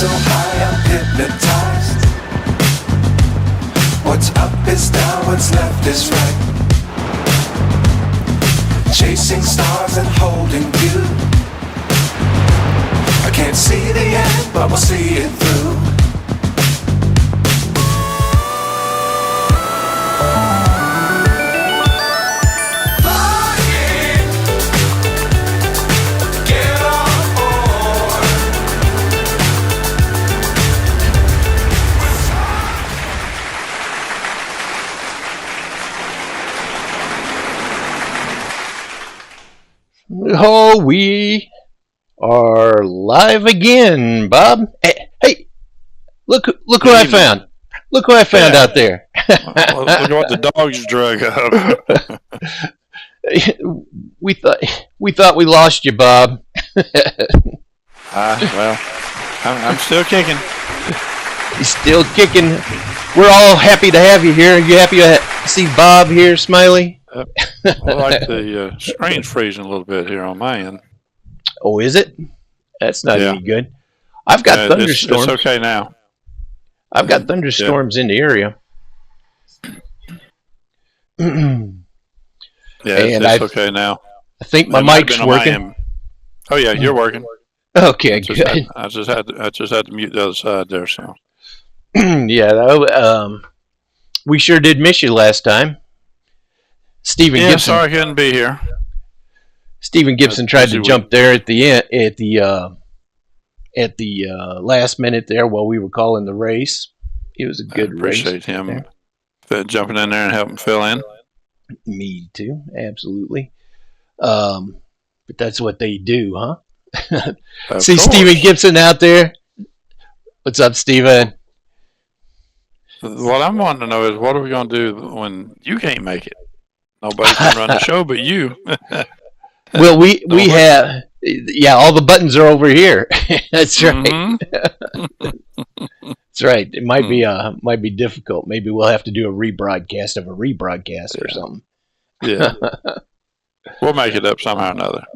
so high I'm hypnotized. What's up is down, what's left is right. Chasing stars and holding you. I can't see the end, but we'll see it through. Oh, we are live again, Bob. Hey, look what I found. Look what I found out there. Look at what the dogs drug up. we thought we lost you, Bob. Well, I'm still kicking. He's still kicking. We're all happy to have you here. Are you happy to see Bob here, Smiley? Well, like the screen's freezing a little bit here on my end. Oh, is it? That's not any good. I've got thunderstorms. It's okay now. I've got thunderstorms in the area. It's okay now. I think my mic's working. Oh yeah, you're working. Okay, good. I just had to mute the other side there. So yeah, we sure did miss you last time. Stephen Gibson. Sorry I couldn't be here. Stephen Gibson tried to jump there at the end, at the last minute there while we were calling the race. It was a good race. Appreciate him jumping in there and helping fill in. Me too, absolutely. But that's what they do, huh? See Stephen Gibson out there. What's up, Stephen? What I'm wanting to know is what are we going to do when you can't make it? Nobody can run the show but you. Well, we have, all the buttons are over here. That's right. Mm-hmm. That's right. It might be difficult. Maybe we'll have to do a rebroadcast of a rebroadcast or something. Yeah. We'll make it up somehow or another.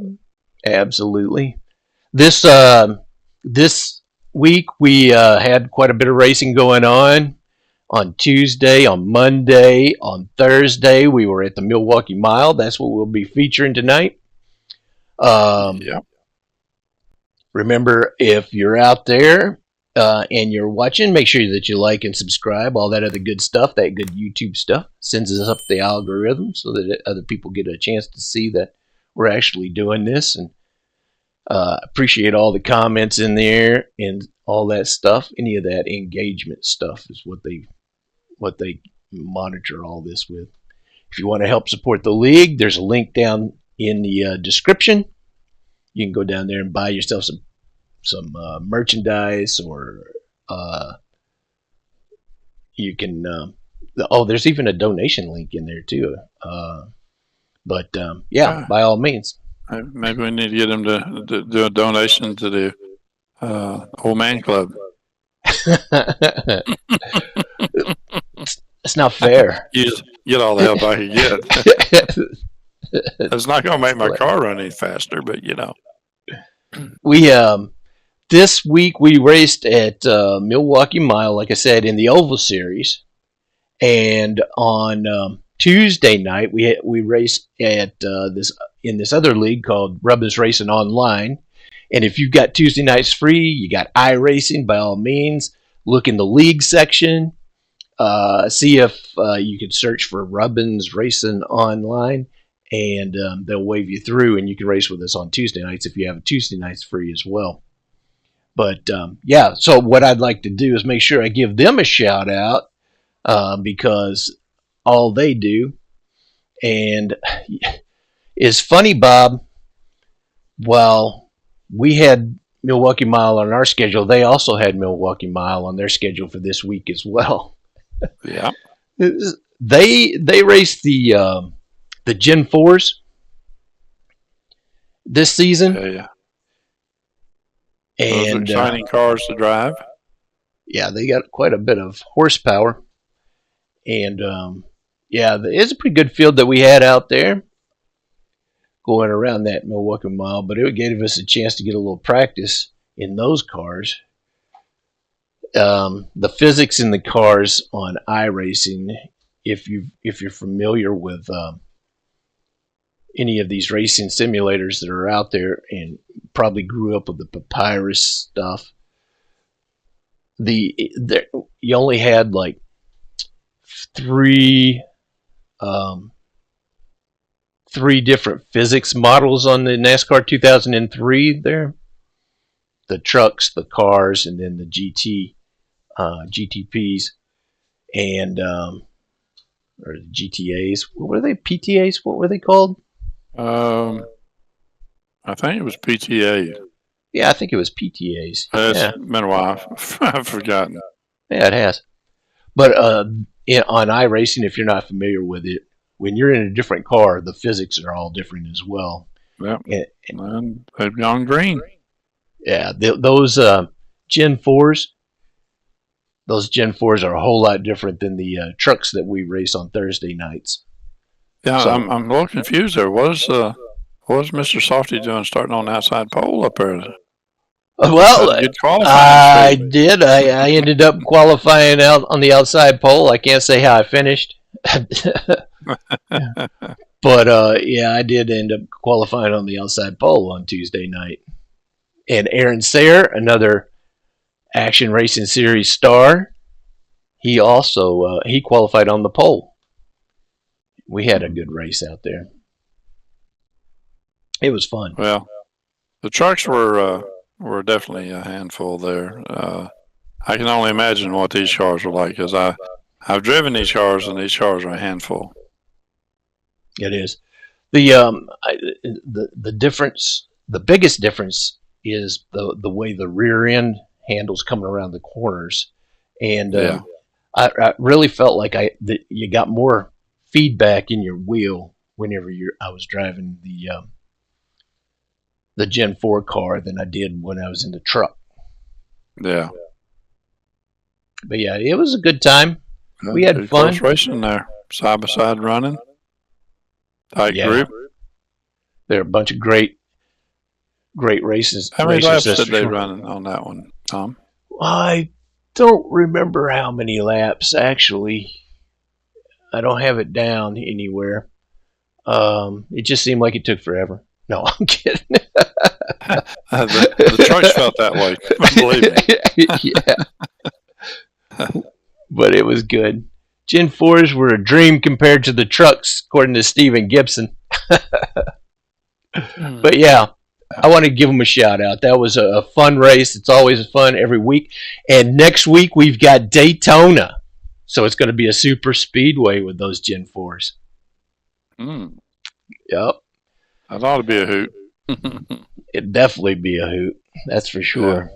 Absolutely. This week we had quite a bit of racing going on. On Tuesday, on Monday, on Thursday, we were at the Milwaukee Mile. That's what we'll be featuring tonight. Remember, if you're out there and you're watching, make sure that you like and subscribe, all that other good stuff, that good YouTube stuff. Sends us up the algorithm so that other people get a chance to see that we're actually doing this. And appreciate all the comments in there and all that stuff. Any of that engagement stuff is what they monitor all this with. If you want to help support the league, there's a link down in the description. You can go down there and buy yourself some merchandise, or you can. There's even a donation link in there too. By all means. Maybe we need to get them to do a donation to the Old Man Club. It's not fair. You just get all the help I can get. It's not going to make my car run any faster, but We this week we raced at Milwaukee Mile, like I said, in the Oval Series, and on Tuesday night we raced at this other league called Rubbins Racing Online. And if you've got Tuesday nights free, you got iRacing, by all means, look in the league section. See if you can search for Rubbins Racing Online, and they'll wave you through, and you can race with us on Tuesday nights if you have Tuesday nights free as well. But so what I'd like to do is make sure I give them a shout out because all they do, and it's funny, Bob. While we had Milwaukee Mile on our schedule, they also had Milwaukee Mile on their schedule for this week as well. Yeah, they raced the Gen 4s this season. Yeah. And those are exciting cars to drive. Yeah, they got quite a bit of horsepower, and it's a pretty good field that we had out there going around that Milwaukee Mile. But it gave us a chance to get a little practice in those cars. the physics in the cars on iRacing, if you're familiar with any of these racing simulators that are out there, and probably grew up with the Papyrus stuff, you only had like three different physics models on the NASCAR 2003 there. The trucks, the cars, and then the GTPs, and or the GTAs. What were they? PTAs? What were they called? I think it was PTA. Yeah, I think it was PTAs. It's been a while. I've forgotten. Yeah, it has. But on iRacing, if you're not familiar with it, when you're in a different car, the physics are all different as well. Yep. And they've gone green. Yeah, those Gen 4s, are a whole lot different than the trucks that we race on Thursday nights. Yeah, so, I'm a little confused there. What was Mr. Softy doing starting on the outside pole up there? Well, I did. I ended up qualifying out on the outside pole. I can't say how I finished. But, I did end up qualifying on the outside pole on Tuesday night. And Aaron Sayre, another Action Racing Series star, he also he qualified on the pole. We had a good race out there. It was fun. Well, the trucks were definitely a handful there. I can only imagine what these cars were like, because I've driven these cars, and these cars are a handful. It is. The difference, the biggest difference, is the way the rear end handles coming around the corners, and I really felt like you got more feedback in your wheel whenever I was driving the Gen 4 car than I did when I was in the truck. Yeah. But yeah, it was a good time. We had fun. Close racing there, side by side running. Tight group. There are a bunch of great races. How many laps did they run on that one, Tom? I don't remember how many laps, actually. I don't have it down anywhere. It just seemed like it took forever. No, I'm kidding. The trucks felt that way, believe me. Yeah. But it was good. Gen 4s were a dream compared to the trucks, according to Stephen Gibson. But yeah, I want to give them a shout out. That was a fun race. It's always fun every week. And next week we've got Daytona. So it's going to be a super speedway with those Gen 4s. Yep. That ought to be a hoot. It'd definitely be a hoot. That's for sure.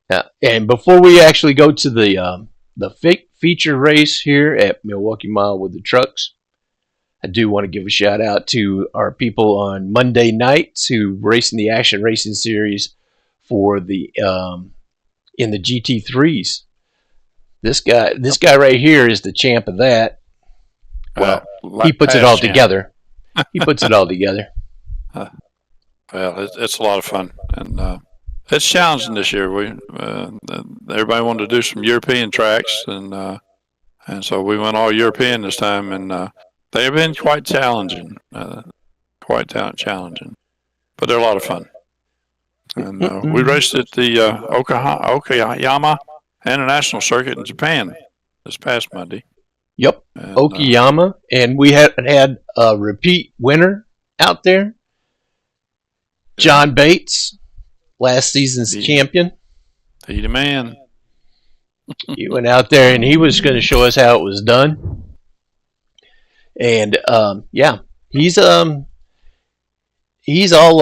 Yeah. And before we actually go to the feature race here at Milwaukee Mile with the trucks, I do want to give a shout out to our people on Monday nights who racing the Action Racing Series for the in the GT3s. This guy right here is the champ of that. Well, he puts it all together. He puts it all together. Well, it's a lot of fun, and it's challenging this year. Everybody wanted to do some European tracks, and so we went all European this time, and they've been quite challenging, challenging, but they're a lot of fun. And we raced at the Okayama International Circuit in Japan this past Monday. Yep, and, Okayama, and we had a repeat winner out there, John Bates, last season's champion. He the man. He went out there and he was going to show us how it was done. And he's all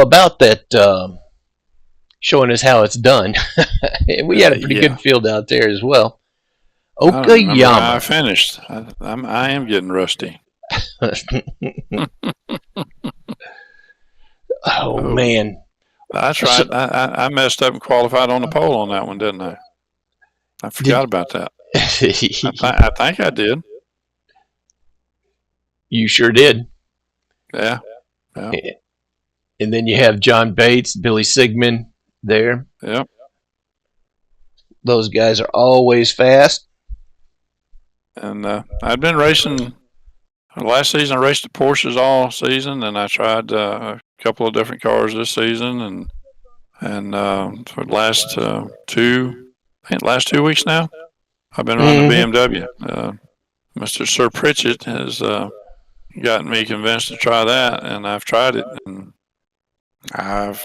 about that, showing us how it's done. And we had a pretty good field out there as well. Okayama. I finished. I am getting rusty. Oh man, that's right. I messed up and qualified on the pole on that one, didn't I? I forgot about that. I think I did. You sure did. Yeah. And then you have John Bates, Billy Sigmund there. Yep. Those guys are always fast. And I'd been racing. Last season, I raced the Porsches all season, and I tried a couple of different cars this season, and for the last last 2 weeks now, I've been running the BMW. Mr. Sir Pritchett has gotten me convinced to try that, and I've tried it, and I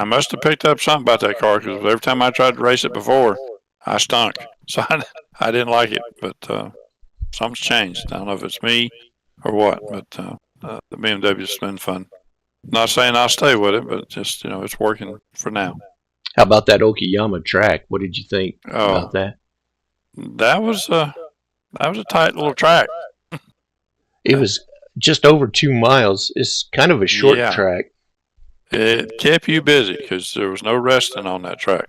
must have picked up something about that car because every time I tried to race it before, I stunk. So I didn't like it, but something's changed. I don't know if it's me or what, but the BMW's been fun. Not saying I'll stay with it, but just, it's working for now. How about that Okayama track? What did you think about that? That was a tight little track. It was just over 2 miles. It's kind of a short track. It kept you busy because there was no resting on that track.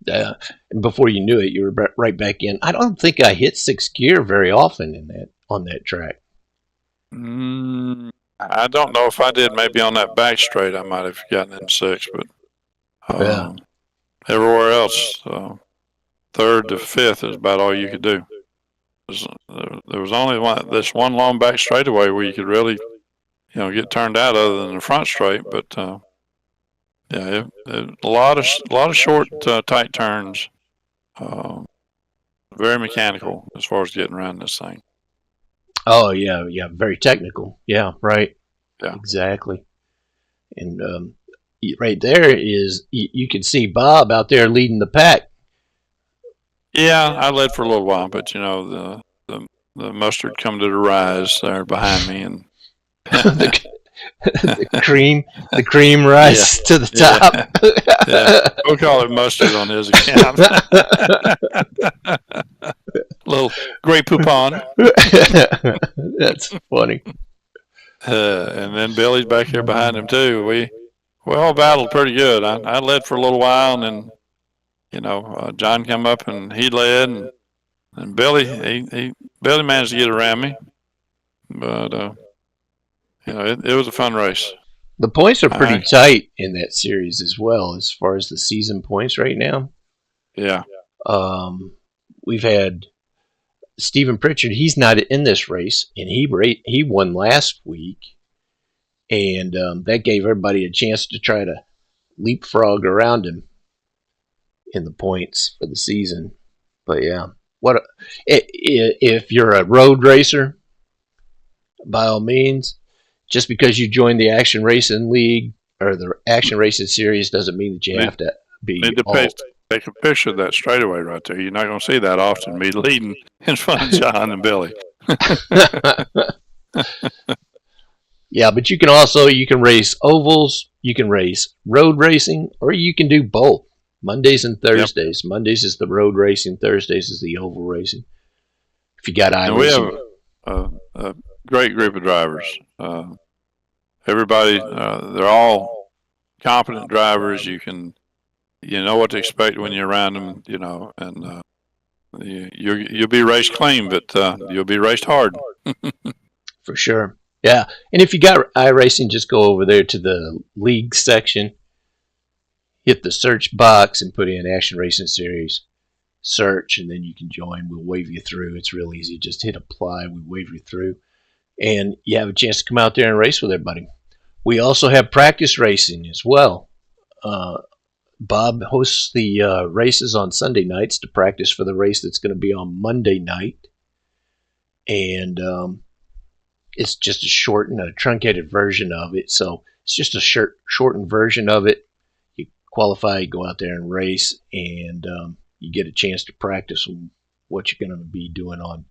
And before you knew it, you were right back in. I don't think I hit 6th gear very often on that track. I don't know if I did. Maybe on that back straight, I might have gotten in 6th, but everywhere else, 3rd to 5th is about all you could do. There was only this one long back straightaway where you could really, get turned out other than the front straight. But a lot of short, tight turns. Very mechanical as far as getting around this thing. Oh yeah, very technical. Yeah, right. Yeah, exactly. And right there is you can see Bob out there leading the pack. Yeah, I led for a little while, but the mustard come to the rise there behind me, and the cream rise to the top. Yeah. We'll call it mustard on his account. Little Grey Poupon. That's funny. And then Billy's back here behind him too. We all battled pretty good. I led for a little while, and then John came up and he led, and Billy Billy managed to get around me, but it was a fun race. The points are pretty tight in that series as well, as far as the season points right now. Yeah. We've had Stephen Pritchard. He's not in this race, and he won last week, and that gave everybody a chance to try to leapfrog around him in the points for the season. But yeah, if you're a road racer, by all means. Just because you joined the Action Racing League or the Action Racing Series doesn't mean that you have to be. Take a picture of that straightaway right there. You're not going to see that often. Me leading in front of John and Billy. Yeah, but you can race ovals, you can race road racing, or you can do both. Mondays and Thursdays. Yep. Mondays is the road racing. Thursdays is the oval racing. If you got iRacing. We have a great group of drivers. Everybody, they're all competent drivers. You know what to expect when you're around them, and you'll be raced clean, but you'll be raced hard. For sure. Yeah. And if you got iRacing, just go over there to the league section, hit the search box and put in Action Racing Series search, and then you can join. We'll wave you through. It's real easy. Just hit apply. We wave you through. And you have a chance to come out there and race with everybody. We also have practice racing as well. Bob hosts the races on Sunday nights to practice for the race that's going to be on Monday night. And it's just a shortened, truncated version of it. So it's just a shortened version of it. You qualify, you go out there and race, and you get a chance to practice what you're going to be doing on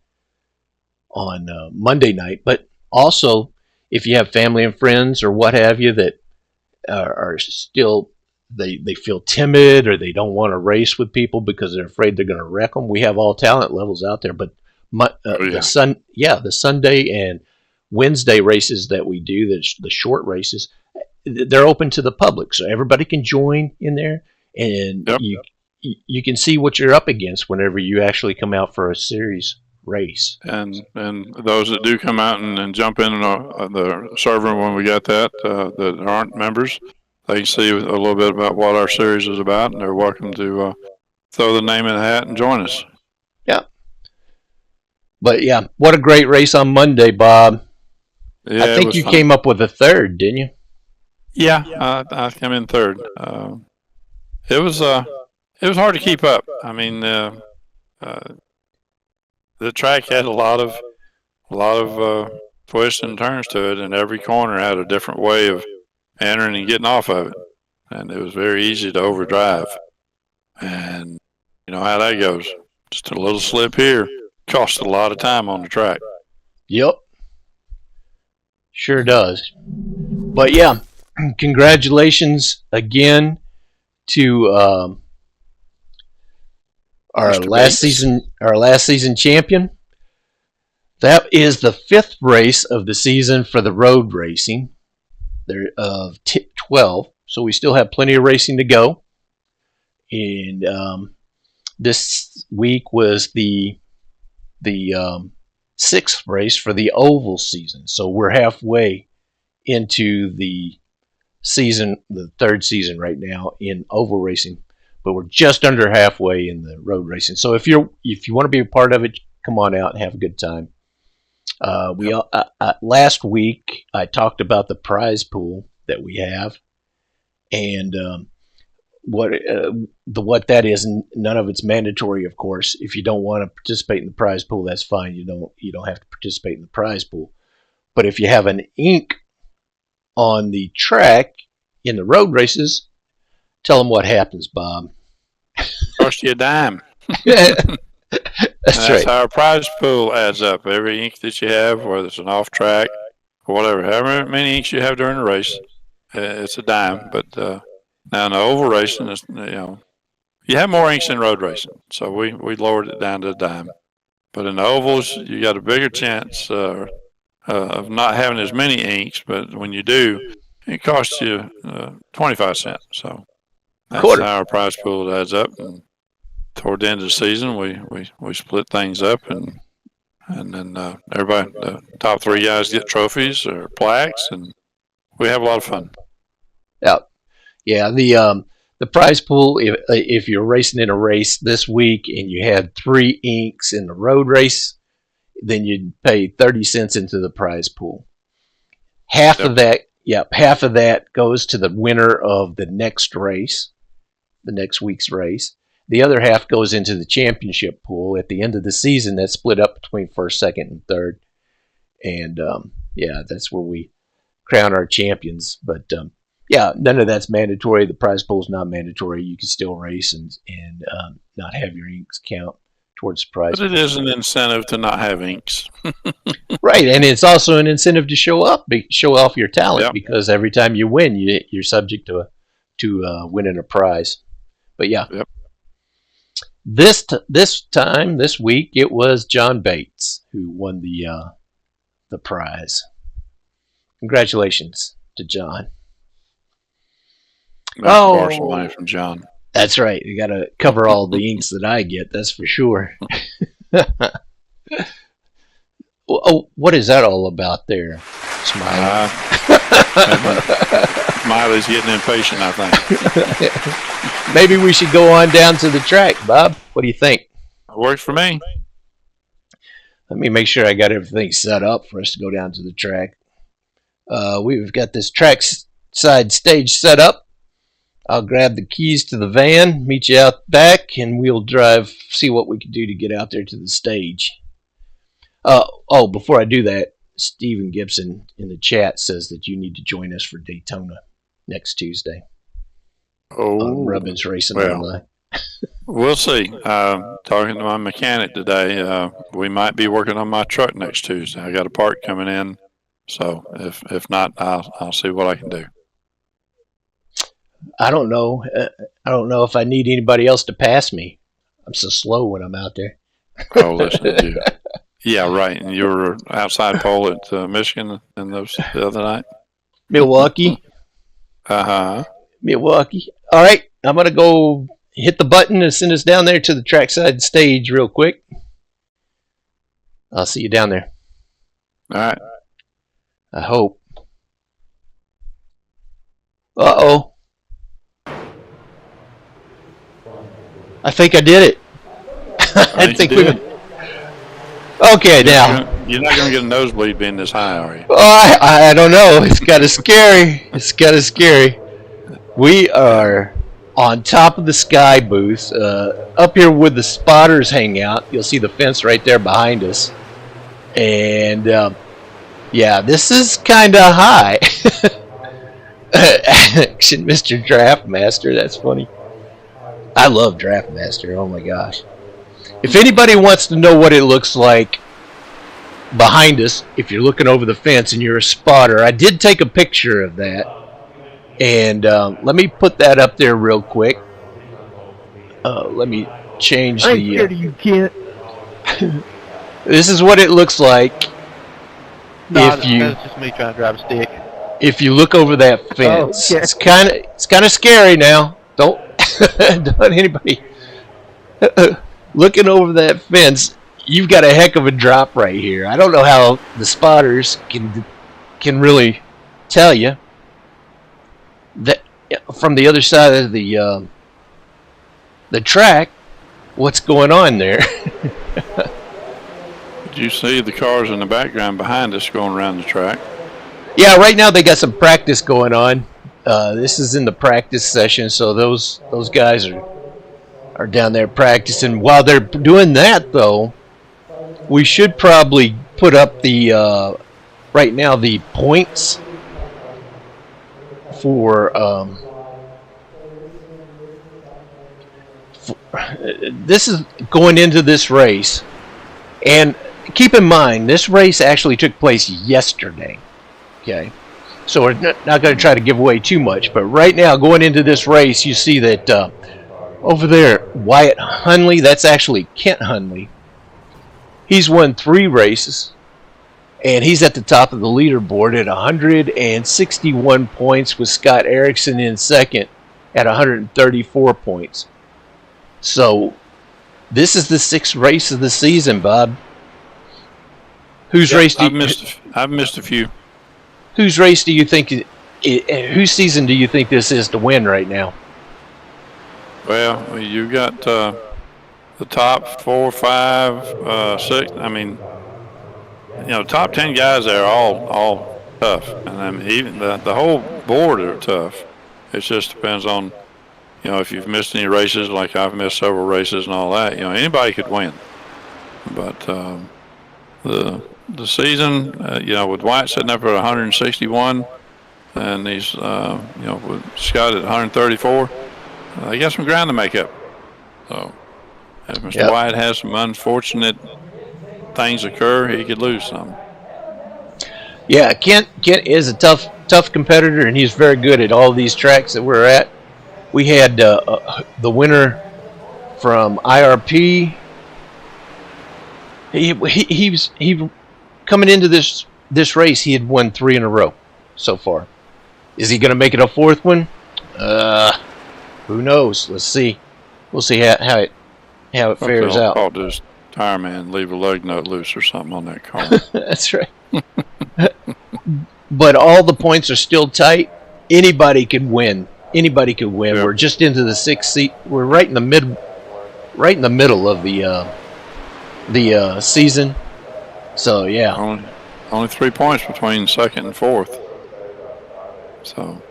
Monday night. But also, if you have family and friends or what have you that are still, they feel timid or they don't want to race with people because they're afraid they're going to wreck them, we have all talent levels out there. But the Sunday and Wednesday races that we do, the short races, they're open to the public, so everybody can join in there, and you can see what you're up against whenever you actually come out for a series race. And those that do come out and jump in the server when we got that aren't members, they can see a little bit about what our series is about, and they're welcome to throw the name in the hat and join us. Yeah. But yeah, what a great race on Monday, Bob. Yeah, I think you fun. came up with a third, didn't you? Yeah, I came in third. It was hard to keep up. I mean, the track had a lot of twists and turns to it, and every corner had a different way of entering and getting off of it, and it was very easy to overdrive. And you know how that goes. Just a little slip here costs a lot of time on the track. Yep. Sure does. But yeah, congratulations again to our Mr. last season champion. That is the 5th race of the season for the road racing. There of 12, so we still have plenty of racing to go. And this week was the 6th race for the oval season. So we're halfway into the season, the 3rd season right now in oval racing, but we're just under halfway in the road racing. So if you want to be a part of it, come on out and have a good time. Last week I talked about the prize pool that we have, and what that is. None of it's mandatory, of course. If you don't want to participate in the prize pool, that's fine. You don't have to participate in the prize pool. But if you have an ink on the track in the road races, tell them what happens, Bob. Cost you a dime. That's right. How our prize pool adds up. Every ink that you have, whether it's an off track or whatever, however many inks you have during the race, it's a dime. But now in the oval racing, you have more inks in road racing, so we lowered it down to a dime. But in the ovals, you got a bigger chance of not having as many inks. But when you do, it costs you 25 cents. So that's how our prize pool adds up. And toward the end of the season, we split things up, and then everybody, the top 3 guys get trophies or plaques, and we have a lot of fun. Yeah. The prize pool, if you're racing in a race this week and you had 3 inks in the road race, then you'd pay 30 cents into the prize pool. Half of that goes to the winner of the next race, the next week's race. The other half goes into the championship pool. At the end of the season, that's split up between 1st, 2nd, and 3rd. And that's where we crown our champions. But none of that's mandatory. The prize pool is not mandatory. You can still race and not have your inks count towards the prize. But it is an incentive to not have inks. Right, and it's also an incentive to show off your talent, because every time you win, you're subject to winning a prize. But yeah. Yep. This week, it was John Bates who won the prize. Congratulations to John. Borrow some money from John. That's right. You got to cover all the inks that I get. That's for sure. What is that all about there, Smiley? Smiley's getting impatient, I think. Maybe we should go on down to the track, Bob. What do you think? It works for me. Let me make sure I got everything set up for us to go down to the track. We've got this track side stage set up. I'll grab the keys to the van, meet you out back, and we'll drive, see what we can do to get out there to the stage. Before I do that, Stephen Gibson in the chat says that you need to join us for Daytona next Tuesday. On Rubbins Racing Online. We'll see. Talking to my mechanic today, we might be working on my truck next Tuesday. I got a part coming in, so if not, I'll see what I can do. I don't know. I don't know if I need anybody else to pass me. I'm so slow when I'm out there. Oh, listen to you. Yeah, right. And you were outside pole at Michigan and those the other night. Milwaukee. Milwaukee. All right, I'm gonna go hit the button and send us down there to the trackside stage real quick. I'll see you down there. All right. I hope. Uh-oh. I think I did it. I think you did. Okay, now. You're not going to get a nosebleed being this high, are you? Oh, I don't know. It's kind of scary. It's kind of scary. We are on top of the Sky booth, up here where the spotters hang out. You'll see the fence right there behind us. And, yeah, this is kind of high. Action, Mr. Draftmaster. That's funny. I love Draftmaster. Oh, my gosh. If anybody wants to know what it looks like behind us, if you're looking over the fence and you're a spotter, I did take a picture of that. And let me put that up there real quick. Let me change I'm scared of you, Kent. This is what it looks like. No, that's just me trying to drive a stick. If you look over that fence, Oh, yeah. it's kind of scary now. Don't anybody looking over that fence. You've got a heck of a drop right here. I don't know how the spotters can really tell you that from the other side of the track what's going on there. Did you see the cars in the background behind us going around the track? Yeah, right now they got some practice going on. This is in the practice session, so those guys are down there practicing. While they're doing that, though, we should probably put up the right now the points for this is going into this race. And keep in mind, this race actually took place yesterday. Okay, so we're not going to try to give away too much, but right now going into this race, you see that over there, Wyatt Hunley, that's actually Kent Hunley. He's won 3 races, and he's at the top of the leaderboard at 161 points, with Scott Erickson in second at 134 points. So this is the 6th race of the season, Bob. Whose race? I've missed a few. Whose race do you think? Whose season do you think this is to win right now? Well, you got the top 4, 5, 6. I mean, top 10 guys there are all tough, and I mean, even the whole board are tough. It just depends on, if you've missed any races, like I've missed several races and all that. Anybody could win, but the season, with White sitting up at 161, and he's, with Scott at 134, they got some ground to make up. So, if Mr. White has some unfortunate things occur, he could lose some. Yeah, Kent is a tough competitor, and he's very good at all these tracks that we're at. We had the winner from IRP. He coming into this race, he had won 3 in a row so far. Is he going to make it a 4th one? Who knows? Let's see. We'll see how it fares out. I'll just tire man, leave a lug nut loose or something on that car. That's right. But all the points are still tight. Anybody could win. Anybody could win. Yep. We're just into the 6th seat. We're right in the middle of the season. So yeah. Only 3 points between 2nd and 4th. So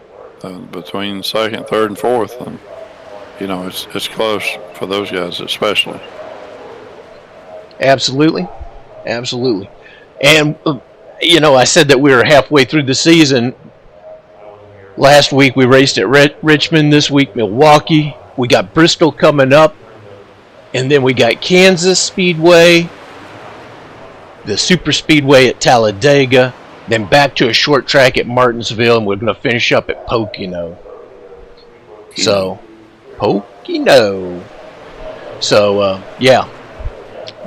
between 2nd, 3rd, and 4th, it's close for those guys especially. Absolutely. And I said that we were halfway through the season. Last week we raced at Richmond. This week Milwaukee. We got Bristol coming up, and then we got Kansas Speedway, the Super Speedway at Talladega, then back to a short track at Martinsville, and we're going to finish up at Pocono. So, Pocono. So, yeah,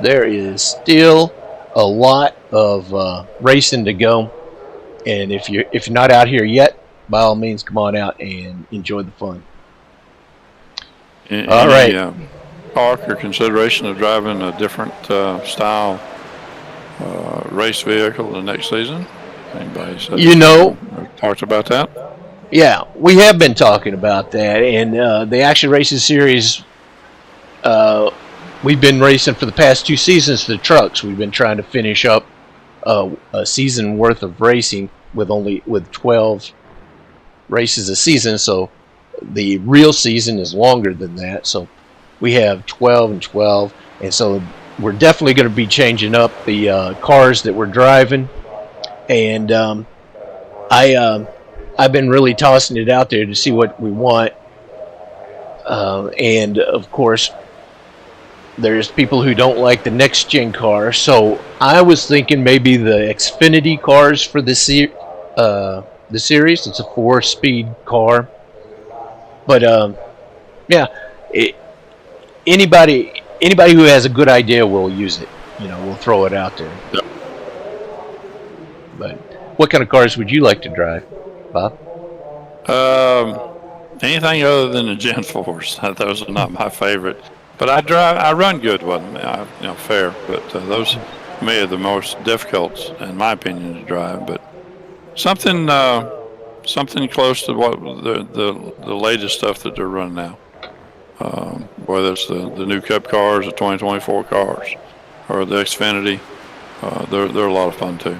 there is still a lot of racing to go, and if you're not out here yet, by all means, come on out and enjoy the fun. All right. Talk or consideration of driving a different style race vehicle the next season? Anybody said talked about that? Yeah, we have been talking about that, and the Action Racing Series we've been racing for the past 2 seasons the trucks. We've been trying to finish up a season worth of racing with 12 races a season. So the real season is longer than that. So we have 12 and 12, and so we're definitely going to be changing up the cars that we're driving. And I've been really tossing it out there to see what we want. And of course, there's people who don't like the next gen car. So I was thinking maybe the Xfinity cars for the series. It's a 4-speed car. But yeah, anybody who has a good idea will use it. We'll throw it out there. Yep. But what kind of cars would you like to drive, Bob? Anything other than the Gen 4s. Those are not my favorite. But I run good with them. Fair. But those, to me, are the most difficult, in my opinion, to drive. But something close to what the latest stuff that they're running now. Whether it's the new Cup cars, the 2024 cars, or the Xfinity, they're a lot of fun too.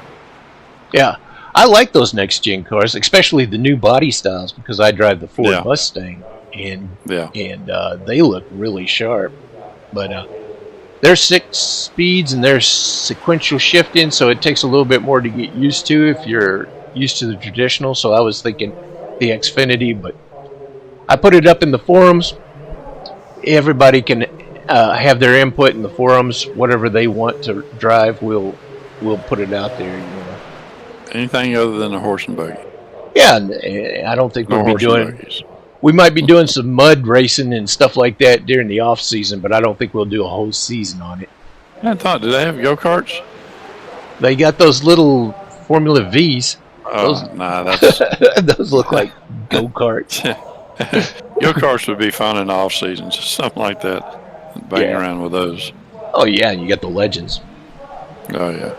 Yeah, I like those next gen cars, especially the new body styles, because I drive the Ford Mustang, and they look really sharp. But they're 6 speeds and they're sequential shifting, so it takes a little bit more to get used to if you're used to the traditional. So I was thinking the Xfinity, but I put it up in the forums. Everybody can have their input in the forums. Whatever they want to drive, we'll put it out there. Anything other than a horse and buggy? Yeah, I don't think we'll be doing. We might be doing some mud racing and stuff like that during the off season, but I don't think we'll do a whole season on it. I thought, do they have go-karts? They got those little Formula V's. That's those look like go-karts. Go-karts would be fun in the off season, just something like that. Bang around with those. Oh yeah, you got the Legends. Oh yeah.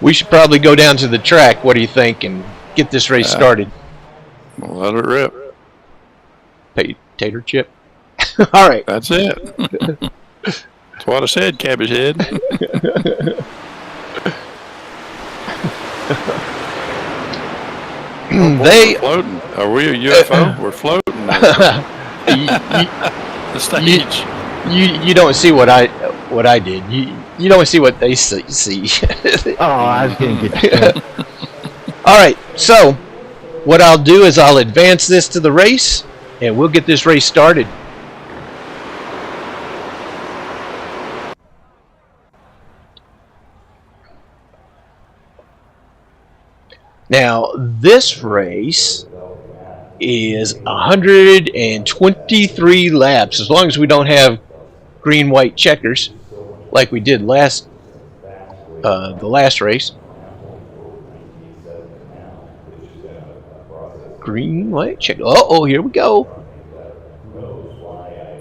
We should probably go down to the track. What do you think? And get this race started. Well, let it rip. Tater chip. All right. That's it. That's what I said, cabbage head. We're floating. Are we a UFO? We're floating. The stage. You don't see what I did. You don't see what they see. Oh, I was going to get you. All right, so what I'll do is I'll advance this to the race, and we'll get this race started. Now, this race is 123 laps, as long as we don't have green-white checkers like we did the last race. Green, white, check. Oh, here we go.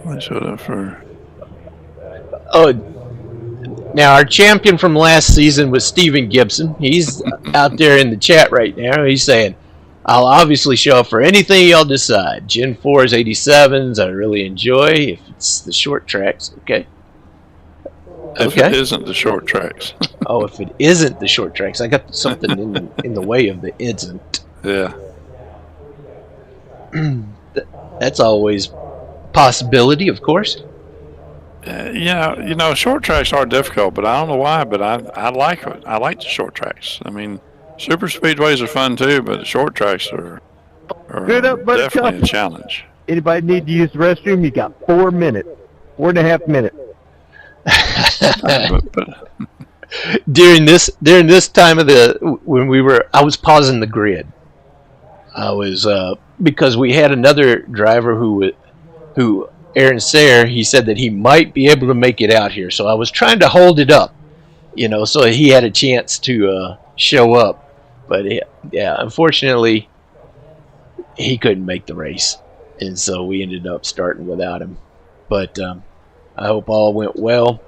I showed up for. Oh, now our champion from last season was Steven Gibson. He's out there in the chat right now. He's saying, "I'll obviously show up for anything y'all decide. Gen 4s, 87s, I really enjoy. If it's the short tracks, okay." If it isn't the short tracks. Oh, if it isn't the short tracks, I got something in the way of the isn't. Yeah. That's always a possibility, of course. Short tracks are difficult, but I don't know why. But I like it. I like the short tracks. I mean, super speedways are fun too, but the short tracks are definitely a challenge. Anybody need to use the restroom? You got 4 minutes, 4.5 minutes. During this time of I was pausing the grid. I was because we had another driver who Aaron Sayre, he said that he might be able to make it out here, so I was trying to hold it up, so he had a chance to show up. But unfortunately, he couldn't make the race, and so we ended up starting without him. But I hope all went well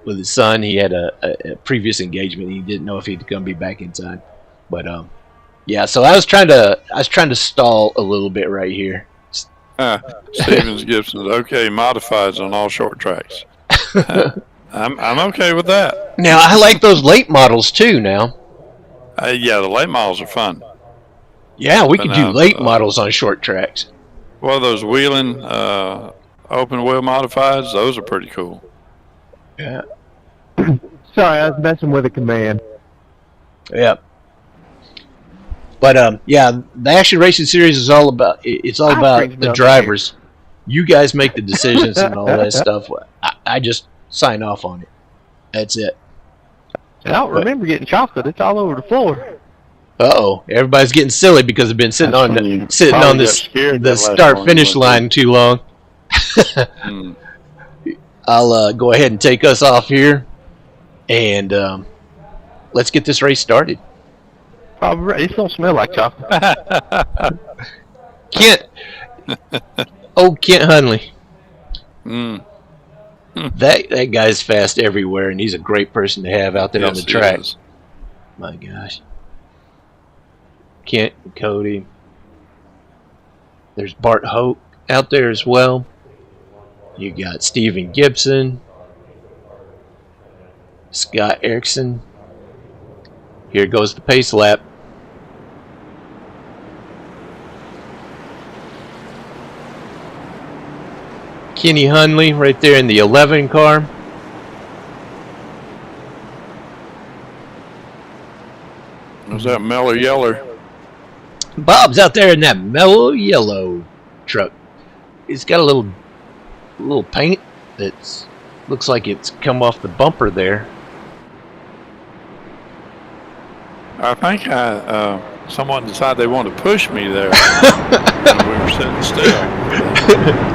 with his son. He had a previous engagement. He didn't know if he'd come be back in time. But so I was trying to stall a little bit right here. Stevens Gibson's okay modifieds on all short tracks. I'm okay with that. Now, I like those late models too now. Yeah, the late models are fun. Yeah, we could do late models on short tracks. Well, those wheeling open wheel modifieds, those are pretty cool. Yeah. Sorry, I was messing with a command. Yeah. But yeah, the Action Racing Series is all about the drivers. You guys make the decisions and all that stuff. I just sign off on it. That's it. I don't remember getting chocolate. It's all over the floor. Uh-oh. Everybody's getting silly because they've been sitting on the start finish line too long. I'll go ahead and take us off here, and let's get this race started. Probably. It don't smell like chocolate. Kent Hunley. That guy's fast everywhere, and he's a great person to have out there on the track. My gosh. Kent and Cody. There's Bart Hope out there as well. You got Steven Gibson, Scott Erickson. Here goes the pace lap. Kenny Hunley right there in the 11 car. Was that mellow yeller? Bob's out there in that mellow yellow truck. It's got a little paint that looks like it's come off the bumper there. I think someone decided they wanted to push me there when we were sitting still.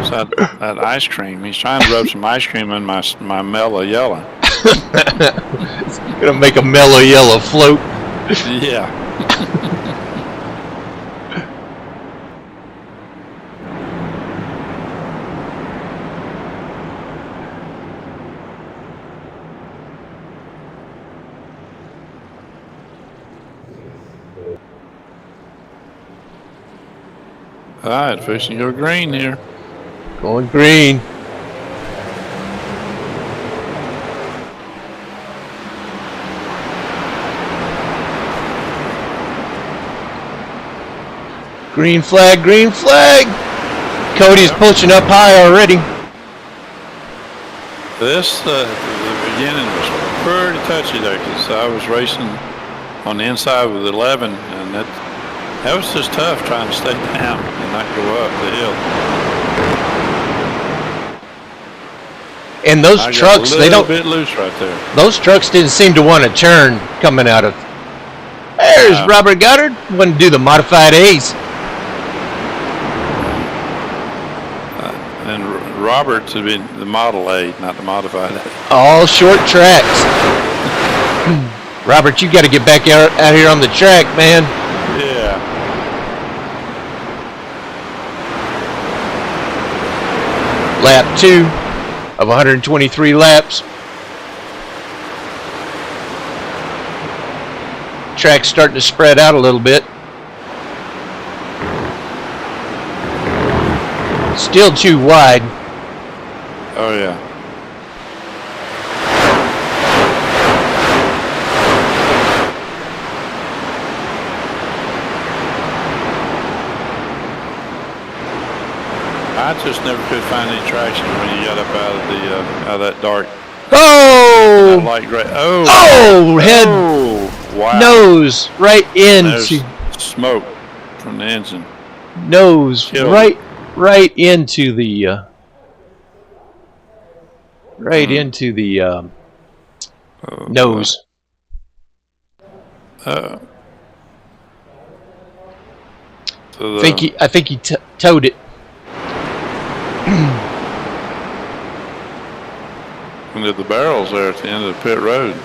So that ice cream. He's trying to rub some ice cream in my mellow yellow. It's gonna make a mellow yellow float. Yeah. All right, fixing to go green here. Going green. Green flag, green flag. Cody's pushing up high already. This, the beginning was pretty touchy there because I was racing on the inside with 11, and that was just tough trying to stay down and not go up the hill. And those trucks, they don't. A bit loose right there. Those trucks didn't seem to want to turn coming out of. There's Robert Goddard. Want to do the modified A's. And Roberts would be the Model A, not the modified A. All short tracks. Robert, you got to get back out here on the track, man. Yeah. Lap 2 of 123 laps. Track's starting to spread out a little bit. Still too wide. Oh, yeah. I just never could find any traction when you got up out of that dark. Oh! Light gray. Oh! Oh! Head. Oh! Wow. Nose right into. There's smoke from the engine. Nose Killed right into the. Into the nose. So I think he towed it. Into the barrels there at the end of the pit road.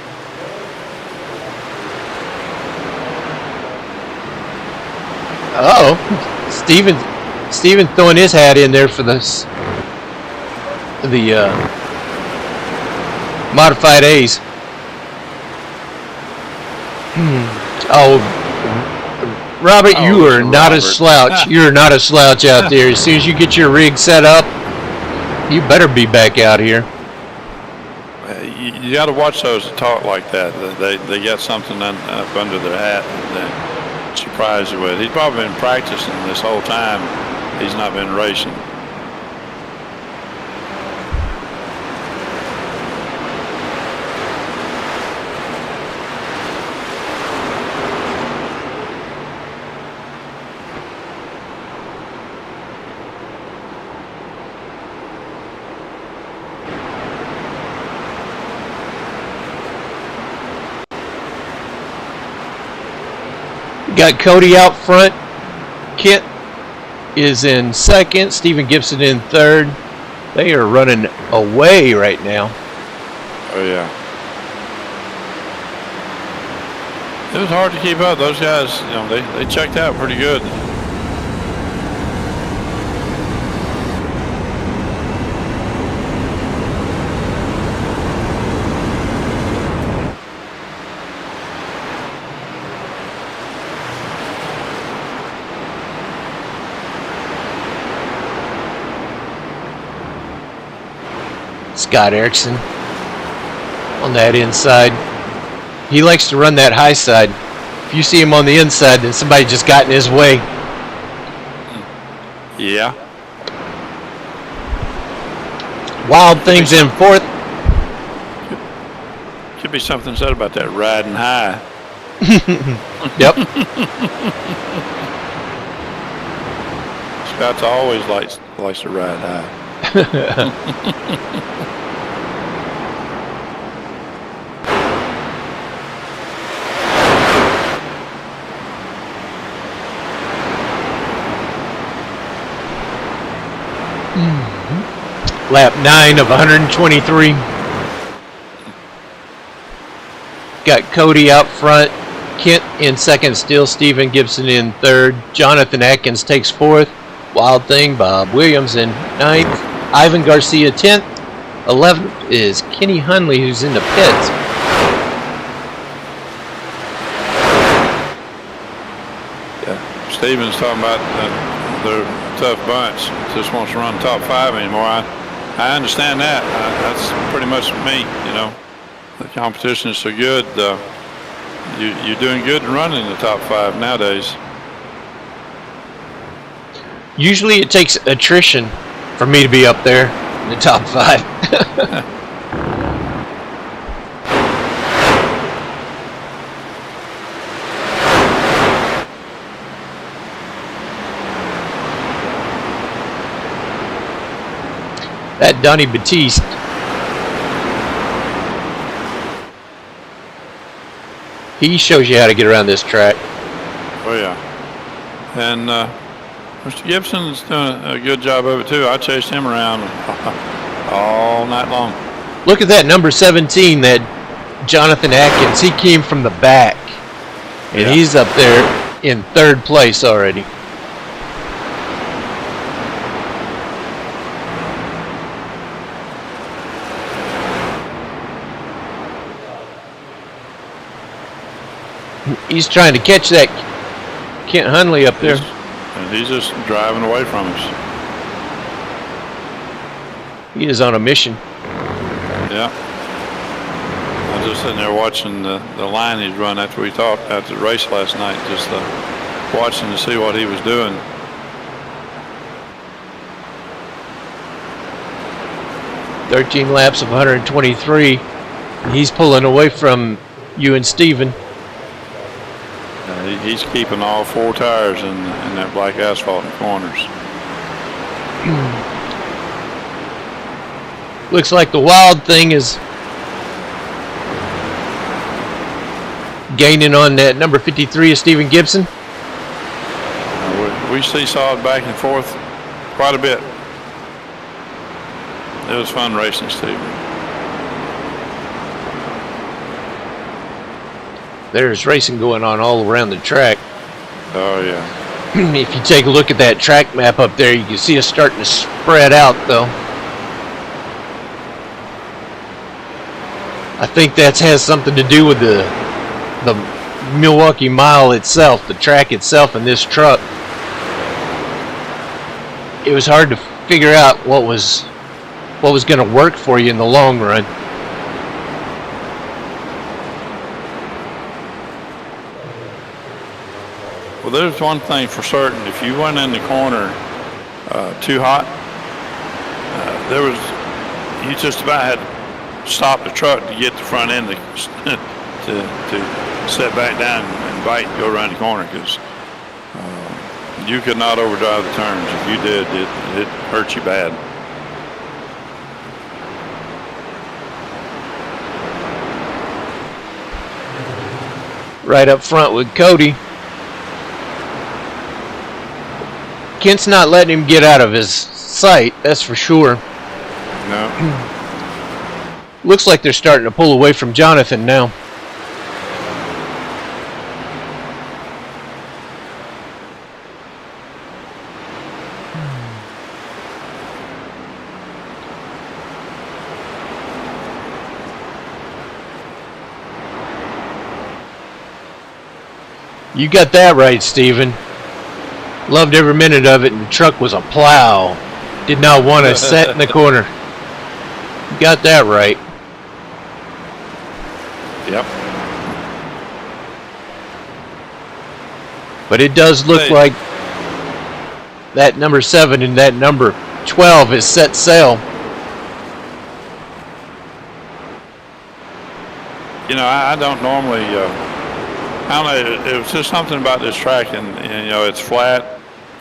Oh, Steven throwing his hat in there for the modified A's. Oh, Robert, Oh, you are Mr. not a Robert. slouch. You're not a slouch out there. As soon as you get your rig set up, you better be back out here. You got to watch those that talk like that. They got something up under their hat that they surprise you with. He's probably been practicing this whole time. He's not been racing. Got Cody out front. Kit is in second. Stephen Gibson in third. They are running away right now. Oh, yeah. It was hard to keep up. Those guys, you know, they checked out pretty good. Scott Erickson on that inside. He likes to run that high side. If you see him on the inside, then somebody just got in his way. Yeah. Wild Things in fourth. Could be something said about that riding high. Yep. Scott's always likes to ride high. Lap 9 of 123. Got Cody out front. Kent in second still. Stephen Gibson in third. Jonathan Atkins takes fourth. Wild Thing, Bob Williams in ninth. Ivan Garcia 10th. 11th is Kenny Hunley, who's in the pits. Yeah. Stephen's talking about they're a tough bunch. Just wants to run top 5 anymore. I understand that. That's pretty much me, you know. The competition is so good. You're doing good in running the top 5 nowadays. Usually it takes attrition for me to be up there in the top 5. That Donnie Batiste. He shows you how to get around this track. Oh, yeah. And Mr. Gibson's doing a good job of it, too. I chased him around all night long. Look at that number 17, that Jonathan Atkins. He came from the back, and Yeah. he's up there in third place already. He's trying to catch that Kent Hunley up there. And he's just driving away from us. He is on a mission. Yeah. I was just sitting there watching the line he'd run after we talked after the race last night, just watching to see what he was doing. "13 laps of 123. He's pulling away from you and Steven. He's keeping all 4 tires in that black asphalt in the corners. Looks like the Wild Thing is gaining on that number 53 of Stephen Gibson. We seesawed back and forth quite a bit. It was fun racing, Steve. There's racing going on all around the track. Oh, yeah. If you take a look at that track map up there, you can see us starting to spread out, though. I think that has something to do with the Milwaukee Mile itself, the track itself, and this truck, it was hard to figure out what was going to work for you in the long run. Well, there's one thing for certain. If you went in the corner too hot, you just about had to stop the truck to get the front end to set back down and bite and go around the corner, because you could not overdrive the turns. If you did, it hurt you bad. Right up front with Cody. Kent's not letting him get out of his sight, that's for sure. No. Looks like they're starting to pull away from Jonathan now. You got that right, Steven. Loved every minute of it, and the truck was a plow. Did not want to set in the corner. You got that right. Yep. But it does look like that number 7 and that number 12 is set sail. You know, I don't normally, I don't know, it was just something about this track, and you know, it's flat.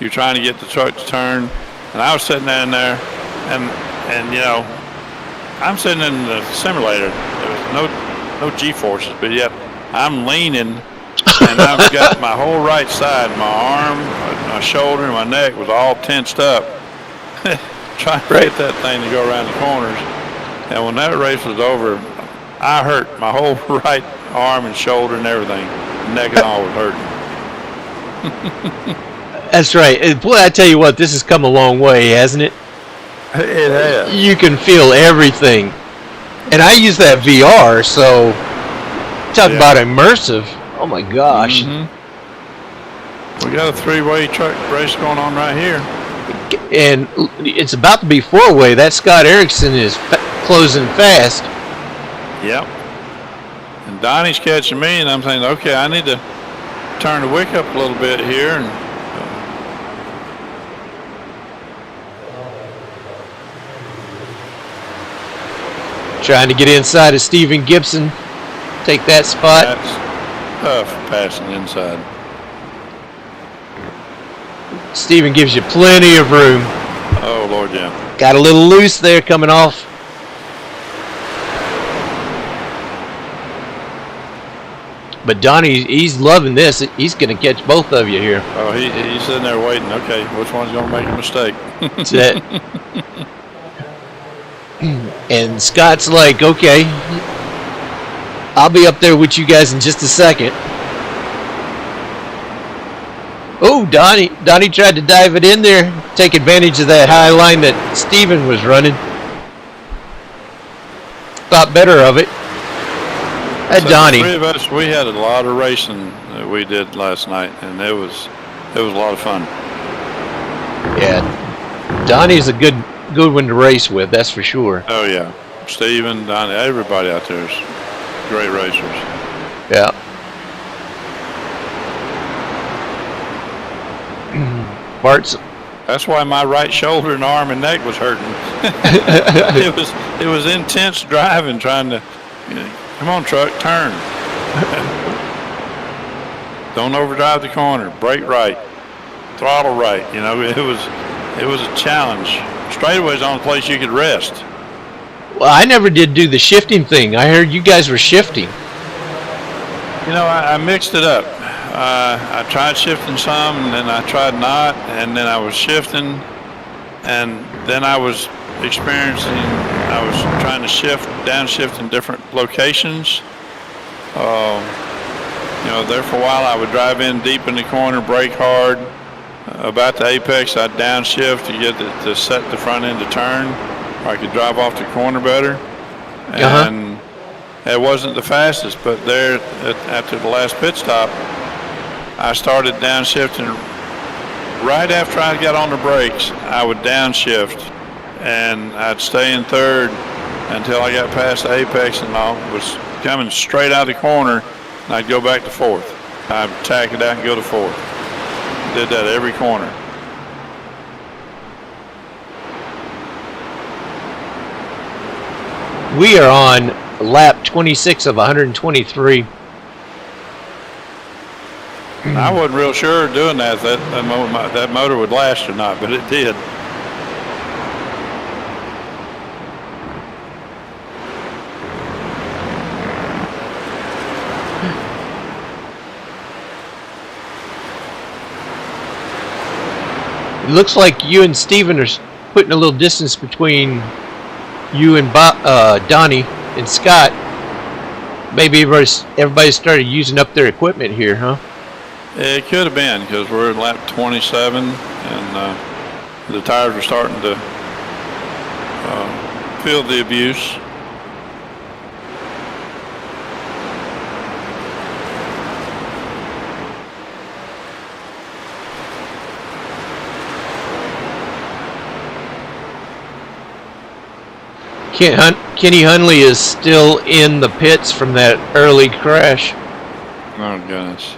You're trying to get the truck to turn, and I was sitting down there, and you know, I'm sitting in the simulator. There was no G-forces, but yet I'm leaning, and I've got my whole right side, my arm, my shoulder, and my neck was all tensed up, trying to get that thing to go around the corners. And when that race was over, I hurt my whole right arm and shoulder and everything. Neck and all was hurting. That's right. And boy, I tell you what, this has come a long way, hasn't it? It has. You can feel everything. And I use that VR, so talk about immersive. Oh my gosh. Mm-hmm. We got a 3-way truck race going on right here. And it's about to be 4-way. That Scott Erickson is closing fast. Yep. And Donnie's catching me, and I'm saying, okay, I need to turn the wick up a little bit here. And trying to get inside of Steven Gibson. Take that spot. that's tough passing inside. Steven gives you plenty of room. Oh, Lord, yeah. Got a little loose there coming off. But Donnie, he's loving this. He's going to catch both of you here. Oh, he's sitting there waiting. Okay, which one's going to make a mistake? That's it. And Scott's like, okay, I'll be up there with you guys in just a second. Oh, Donnie tried to dive it in there, take advantage of that high line that Steven was running. Thought better of it. So Donnie. The three of us, we had a lot of racing that we did last night, and it was a lot of fun. Yeah, Donnie's a good one to race with, that's for sure. Oh yeah, Steven, Donnie, everybody out there is great racers. Yeah. Bart's. That's why my right shoulder and arm and neck was hurting. It was intense driving, trying to, come on truck, turn. Don't overdrive the corner. Brake right, throttle right. It was a challenge. Straightaway is the only place you could rest. Well, I never did do the shifting thing. I heard you guys were shifting. I mixed it up. I tried shifting some, and then I tried not, and then I was shifting, and then I was trying to downshift in different locations. There for a while I would drive in deep in the corner, brake hard. About the apex, I'd downshift to get to set the front end to turn, or I could drive off the corner better. And It wasn't the fastest, but there after the last pit stop, I started downshifting. Right after I got on the brakes, I would downshift, and I'd stay in third until I got past the apex, and I was coming straight out of the corner, and I'd go back to fourth. I'd tack it out and go to fourth. Did that every corner. We are on lap 26 of 123. I wasn't real sure doing that motor would last or not, but it did. It looks like you and Steven are putting a little distance between you and Donnie and Scott. Maybe everybody started using up their equipment here, huh? It could have been, because we're at lap 27, and the tires were starting to feel the abuse. Kenny Hunley is still in the pits from that early crash. Oh, goodness.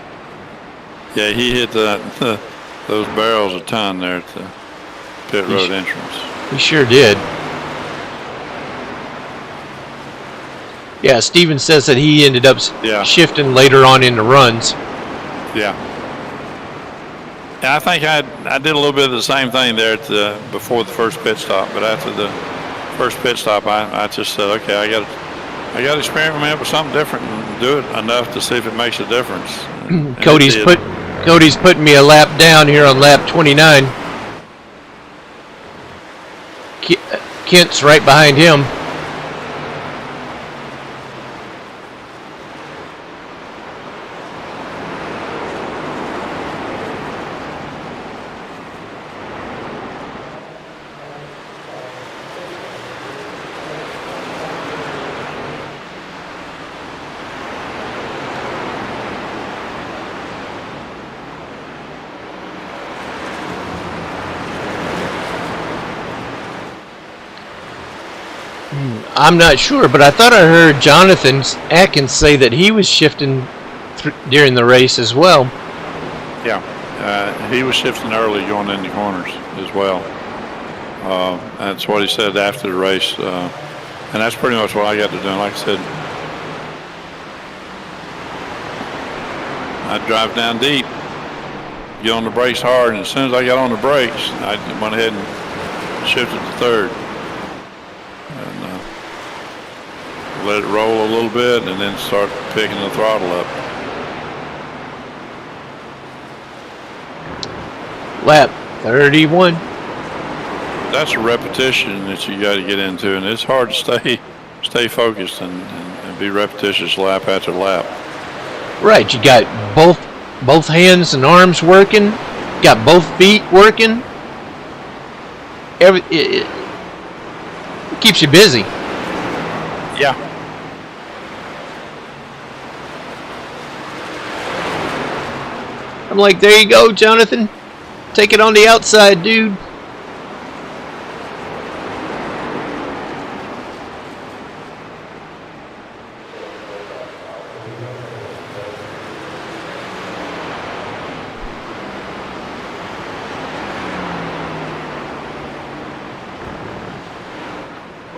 Yeah, he hit those barrels a ton there at the pit road entrance. He sure did. Yeah, Steven says that he ended up shifting later on in the runs. Yeah. Yeah, I think I did a little bit of the same thing there before the first pit stop, but after the first pit stop, I just said, okay, I got to experiment with something different and do it enough to see if it makes a difference. And Cody's putting me a lap down here on lap 29. Kent's right behind him. I'm not sure, but I thought I heard Jonathan Atkins say that he was shifting during the race as well. Yeah, he was shifting early going into corners as well. That's what he said after the race, and that's pretty much what I got to do. Like I said, I'd drive down deep, get on the brakes hard, and as soon as I got on the brakes, I went ahead and shifted to third. Let it roll a little bit and then start picking the throttle up. Lap 31. That's a repetition that you got to get into, and it's hard to stay focused and be repetitious lap after lap. Right, you got both hands and arms working, got both feet working. It keeps you busy. Yeah. I'm like, there you go, Jonathan. Take it on the outside, dude.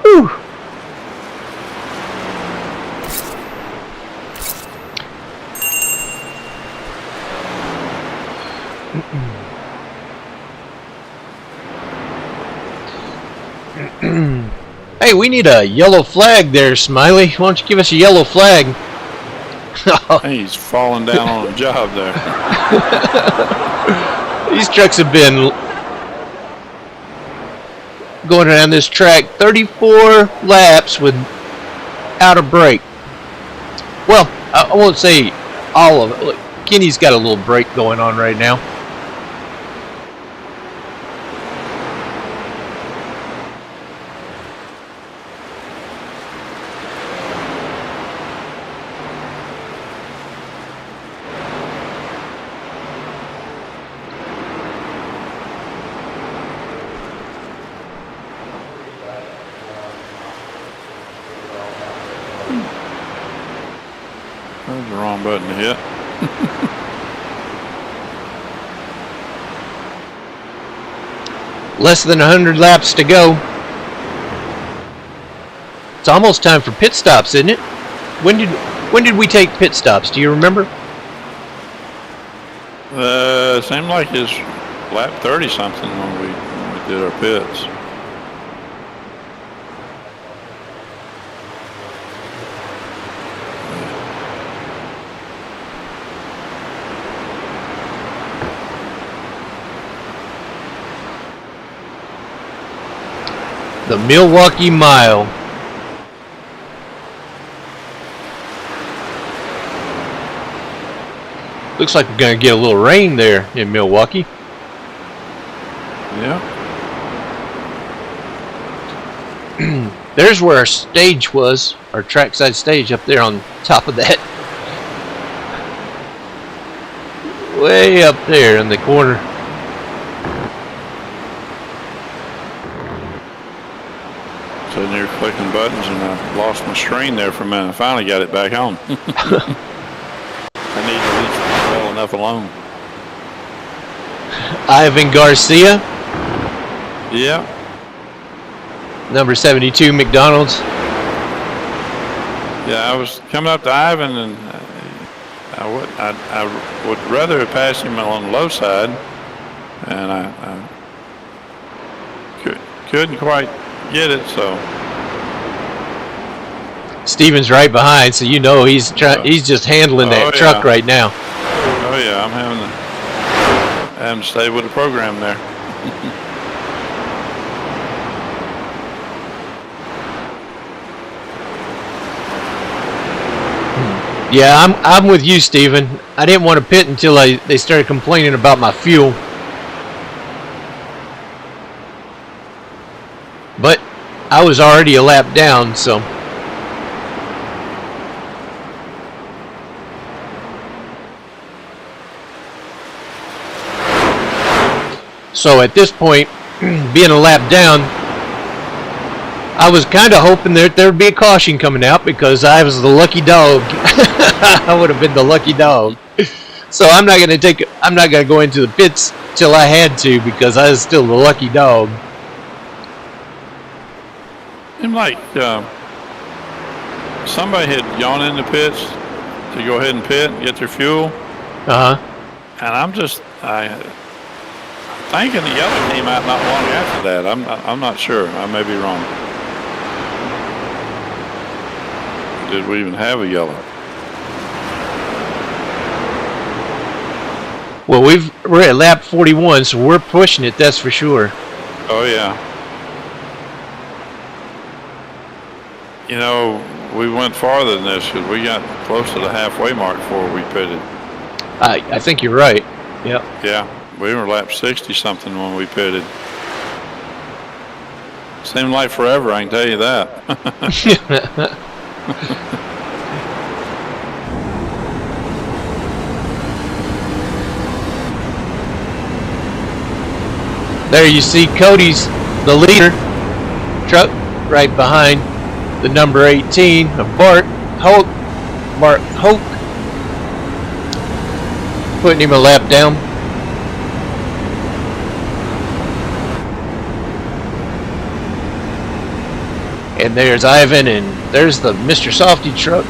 Whew. Hey, we need a yellow flag there, Smiley. Why don't you give us a yellow flag? Hey, he's falling down on a job there. These trucks have been going around this track 34 laps without a break. Well, I won't say all of it. Look, Kenny's got a little break going on right now. There's the wrong button to hit. Less than 100 laps to go. It's almost time for pit stops, isn't it? When did we take pit stops? Do you remember? It seemed like it's lap 30 something when we did our pits. The Milwaukee Mile. Looks like we're going to get a little rain there in Milwaukee. Yeah. There's where our stage was, our trackside stage up there on top of that. Way up there in the corner. Sitting there clicking buttons and I lost my screen there for a minute. I finally got it back on. I need to leave it well enough alone. Ivan Garcia, Yeah. number 72 McDonald's. Yeah, I was coming up to Ivan and I would rather have passed him on the low side, and I couldn't quite get it, so. Steven's right behind, so you know he's just handling that truck right now. Oh yeah, I'm having to stay with the program there. Yeah, I'm with you, Steven. I didn't want to pit until they started complaining about my fuel. But I was already a lap down, so. So at this point, being a lap down, I was kind of hoping that there would be a caution coming out because I was the lucky dog. I would have been the lucky dog. So I'm not gonna go into the pits till I had to because I was still the lucky dog. Seemed like somebody had gone in the pits to go ahead and pit and get their fuel. And I'm thinking the yellow came out not long after that. I'm not sure. I may be wrong. Did we even have a yellow? Well, we're at lap 41, so we're pushing it. That's for sure. Oh yeah. You know, we went farther than this because we got close to the halfway mark before we pitted. I think you're right. Yep. Yeah, we were lap 60 something when we pitted. Seemed like forever, I can tell you that. There you see Cody's the leader truck right behind the number 18 of Bart Hoke, putting him a lap down. And there's Ivan, and there's the Mr. Softy truck.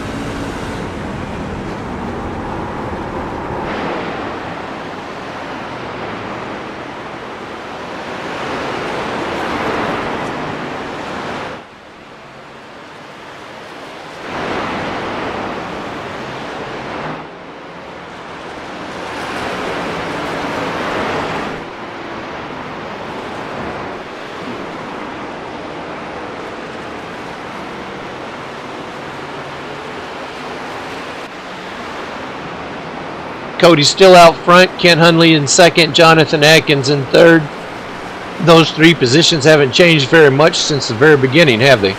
Cody's still out front, Kent Hundley in second, Jonathan Atkins in third. Those three positions haven't changed very much since the very beginning, have they?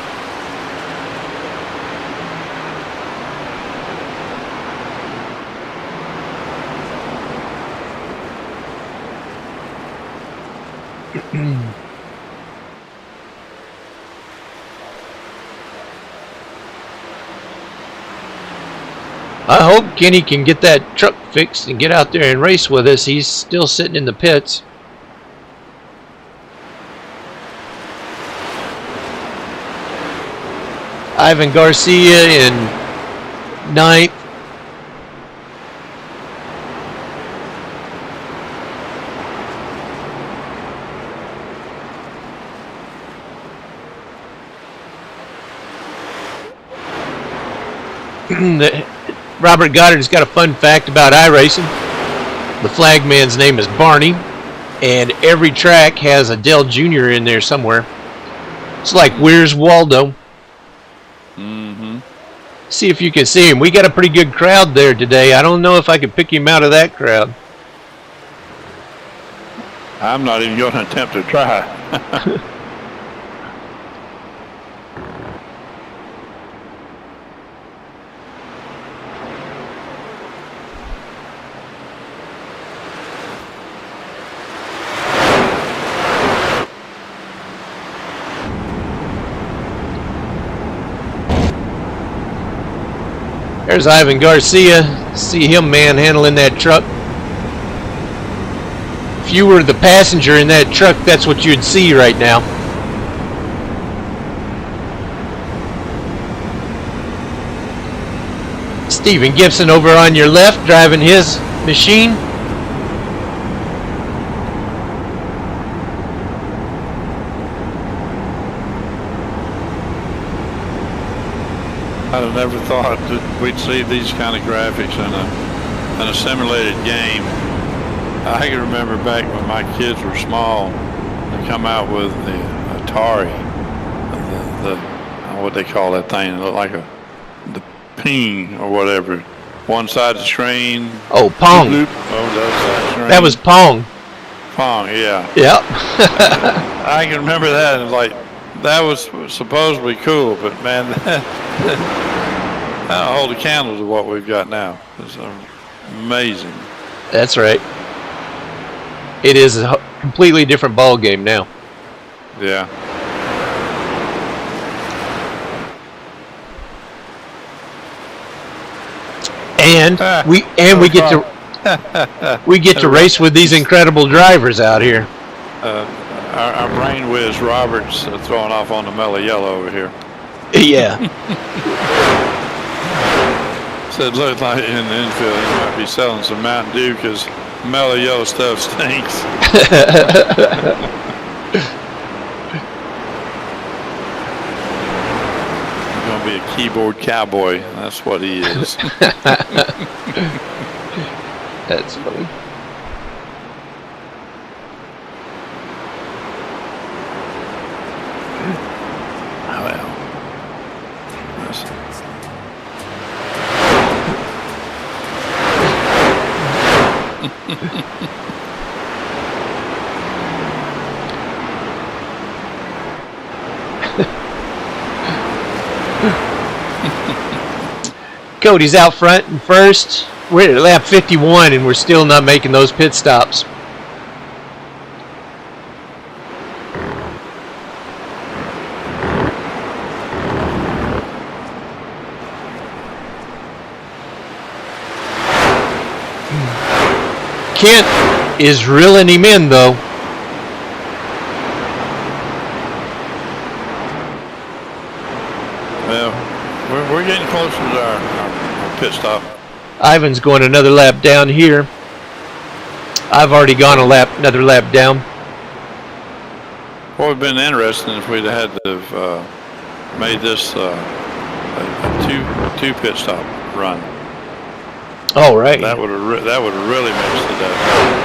I hope Kenny can get that truck fixed and get out there and race with us. He's still sitting in the pits. Ivan Garcia in 9th. Robert Goddard's got a fun fact about iRacing. The flagman's name is Barney, and every track has a Dell Jr. in there somewhere. It's like, where's Waldo? Mm-hmm. See if you can see him. We got a pretty good crowd there today. I don't know if I could pick him out of that crowd. I'm not even going to attempt to try. There's Ivan Garcia. See him manhandling that truck. If you were the passenger in that truck, that's what you'd see right now. Stephen Gibson over on your left driving his machine. I'd have never thought that we'd see these kind of graphics in a simulated game. I can remember back when my kids were small, they come out with the Atari, what they call that thing, it looked like the ping or whatever. One side of the screen. Oh, Pong. Loop. Oh, the other side of the screen. That was Pong. Pong, yeah. Yep. I can remember that, and like, that was supposedly cool, but man, I don't hold a candle to what we've got now. It's amazing. That's right. It is a completely different ball game now. Yeah. And we get to race with these incredible drivers out here. Our brain whiz Roberts throwing off on the mellow yellow over here. Yeah. Said looked like in the infield he might be selling some Mountain Dew because mellow yellow stuff stinks. He's gonna be a keyboard cowboy. That's what he is. That's funny. Well, Cody's out front and first. We're at lap 51 and we're still not making those pit stops. Kent is reeling him in though. Well, we're getting closer to our pit stop. Ivan's going another lap down here. I've already gone another lap down. What would have been interesting if we'd had to have made this a two pit stop run. Oh, right. That would have really mixed it up.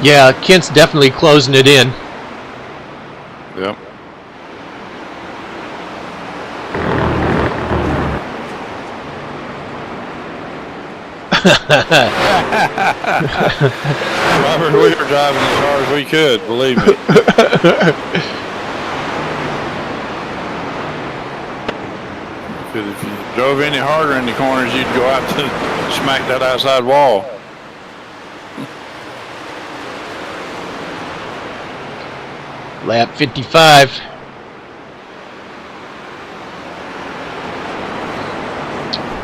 Yeah, Kent's definitely closing it in. Yep. Robert, we were driving as hard as we could, believe me. Because if you drove any harder in the corners, you'd go out to smack that outside wall. Lap 55.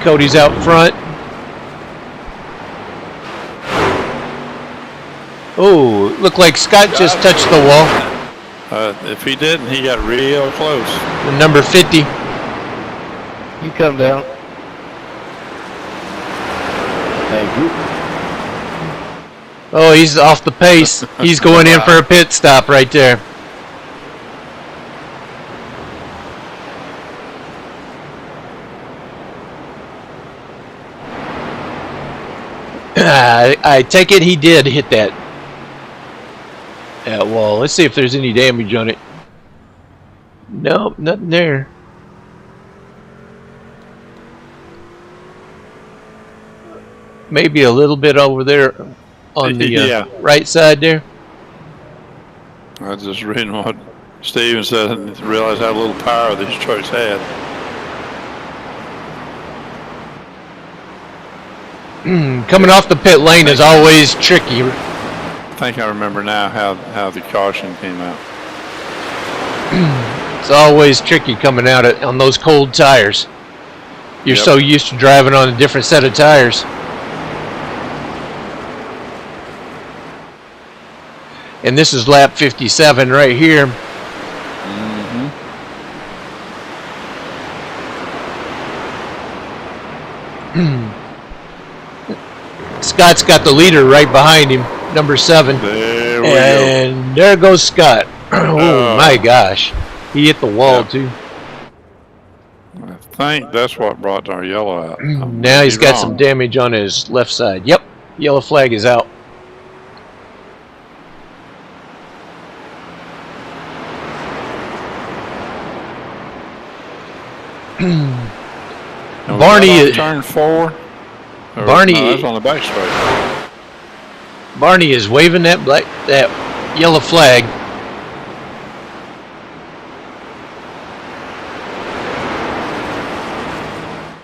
Cody's out front. Oh, looked like Scott just touched the wall. If he didn't, he got real close. The number 50. You come down. Thank you. Oh, he's off the pace. He's going in for a pit stop right there. I take it he did hit that wall. Let's see if there's any damage on it. Nope, nothing there. Maybe a little bit over there on the right side there. I was just reading what Steven said and realized how little power these trucks had. Coming off the pit lane is always tricky. I think I remember now how the caution came out. It's always tricky coming out on those cold tires. You're so used to driving on a different set of tires. And this is lap 57 right here. Scott's got the leader right behind him, number 7. There we and there goes Scott. Oh my gosh. He hit the wall too. I think that's what brought our yellow out. Now he's got some damage on his left side. Yep, yellow flag is out. Barney is turn 4. Barney that's on the back straight. Barney is waving that yellow flag.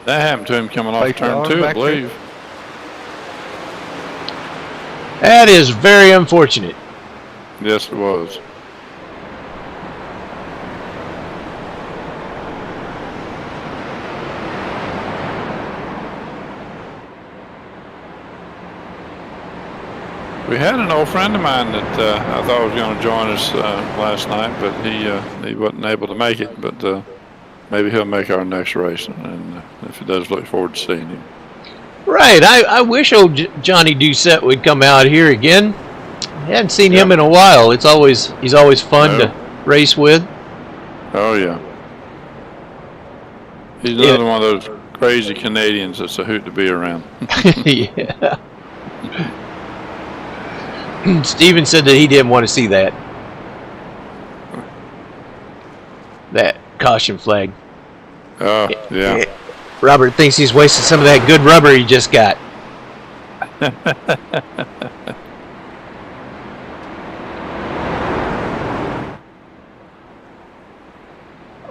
That happened to him coming off turn 2, I believe. That is very unfortunate. Yes, it was. We had an old friend of mine that I thought was going to join us last night, but he wasn't able to make it. But maybe he'll make our next race, and if he does, look forward to seeing him. Right. I wish old Johnny Doucette would come out here again. I hadn't seen him in a while. He's always fun to race with. Oh yeah. He's another one of those crazy Canadians that's a hoot to be around. Yeah. Steven said that he didn't want to see that caution flag. Oh, yeah. Robert thinks he's wasted some of that good rubber he just got.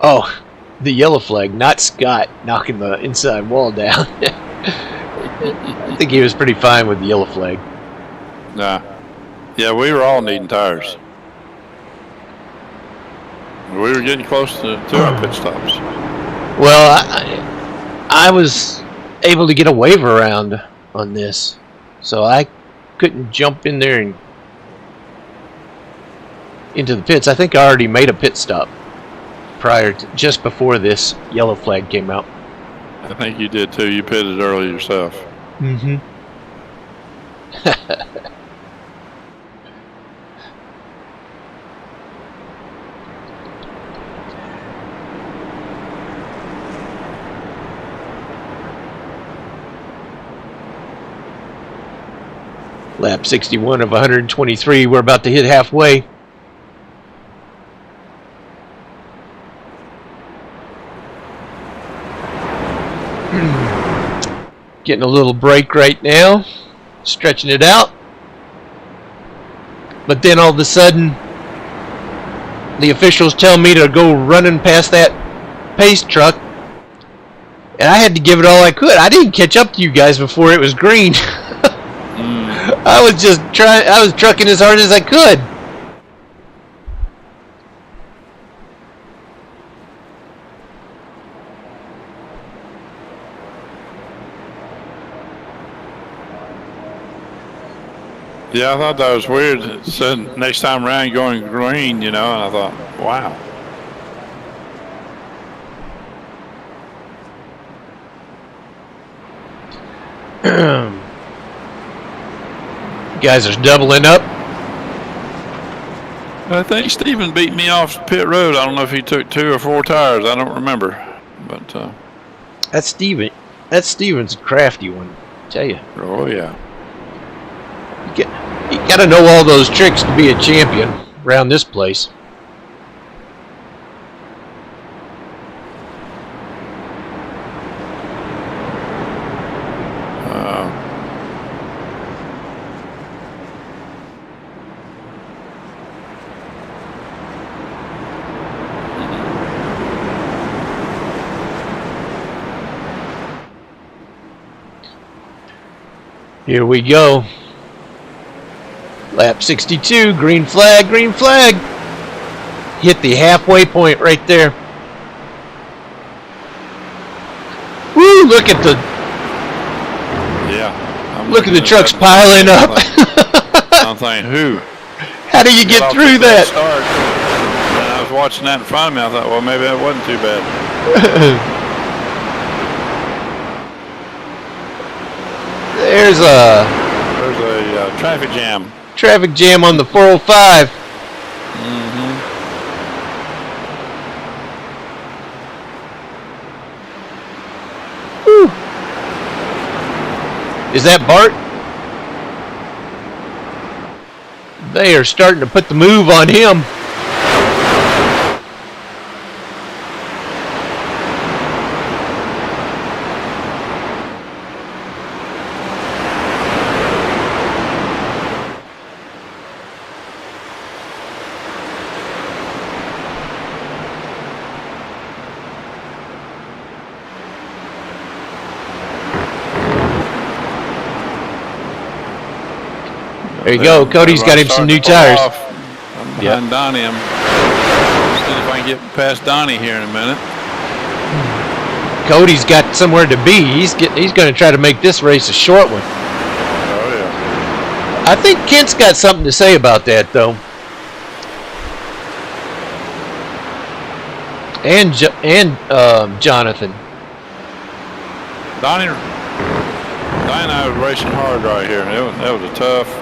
Oh, the yellow flag, not Scott knocking the inside wall down. I think he was pretty fine with the yellow flag. Nah. Yeah, we were all needing tires. We were getting close to our pit stops. Well, I was able to get a wave around on this, so I couldn't jump in there and into the pits. I think I already made a pit stop just before this yellow flag came out. I think you did too. You pitted early yourself. Mm-hmm. Lap 61 of 123. We're about to hit halfway. Getting a little break right now. Stretching it out. But then all of a sudden, the officials tell me to go running past that pace truck. And I had to give it all I could. I didn't catch up to you guys before it was green. I was just I was trucking as hard as I could. Yeah, I thought that was weird. It said next time around going green, and I thought, wow. You guys are doubling up. I think Steven beat me off pit road. I don't know if he took 2 or 4 tires. I don't remember. But That's Steven. That's Steven's a crafty one, I tell you. Oh, yeah. You got to know all those tricks to be a champion around this place. Here we go. Lap 62, green flag, green flag. Hit the halfway point right there. Woo, look at the look at the trucks piling up. I'm thinking, who? How do you get through that? And I was watching that in front of me. I thought, well, maybe that wasn't too bad. There's a traffic jam. Traffic jam on the 405. Whew. Is that Bart? They are starting to put the move on him. There you go. Cody's got him some new tires. I'm behind Donnie. I'm seeing if I can get past Donnie here in a minute. Cody's got somewhere to be. He's going to try to make this race a short one. Oh yeah. I think Kent's got something to say about that, though. And Jonathan. Donnie and I was racing hard right here. That was a tough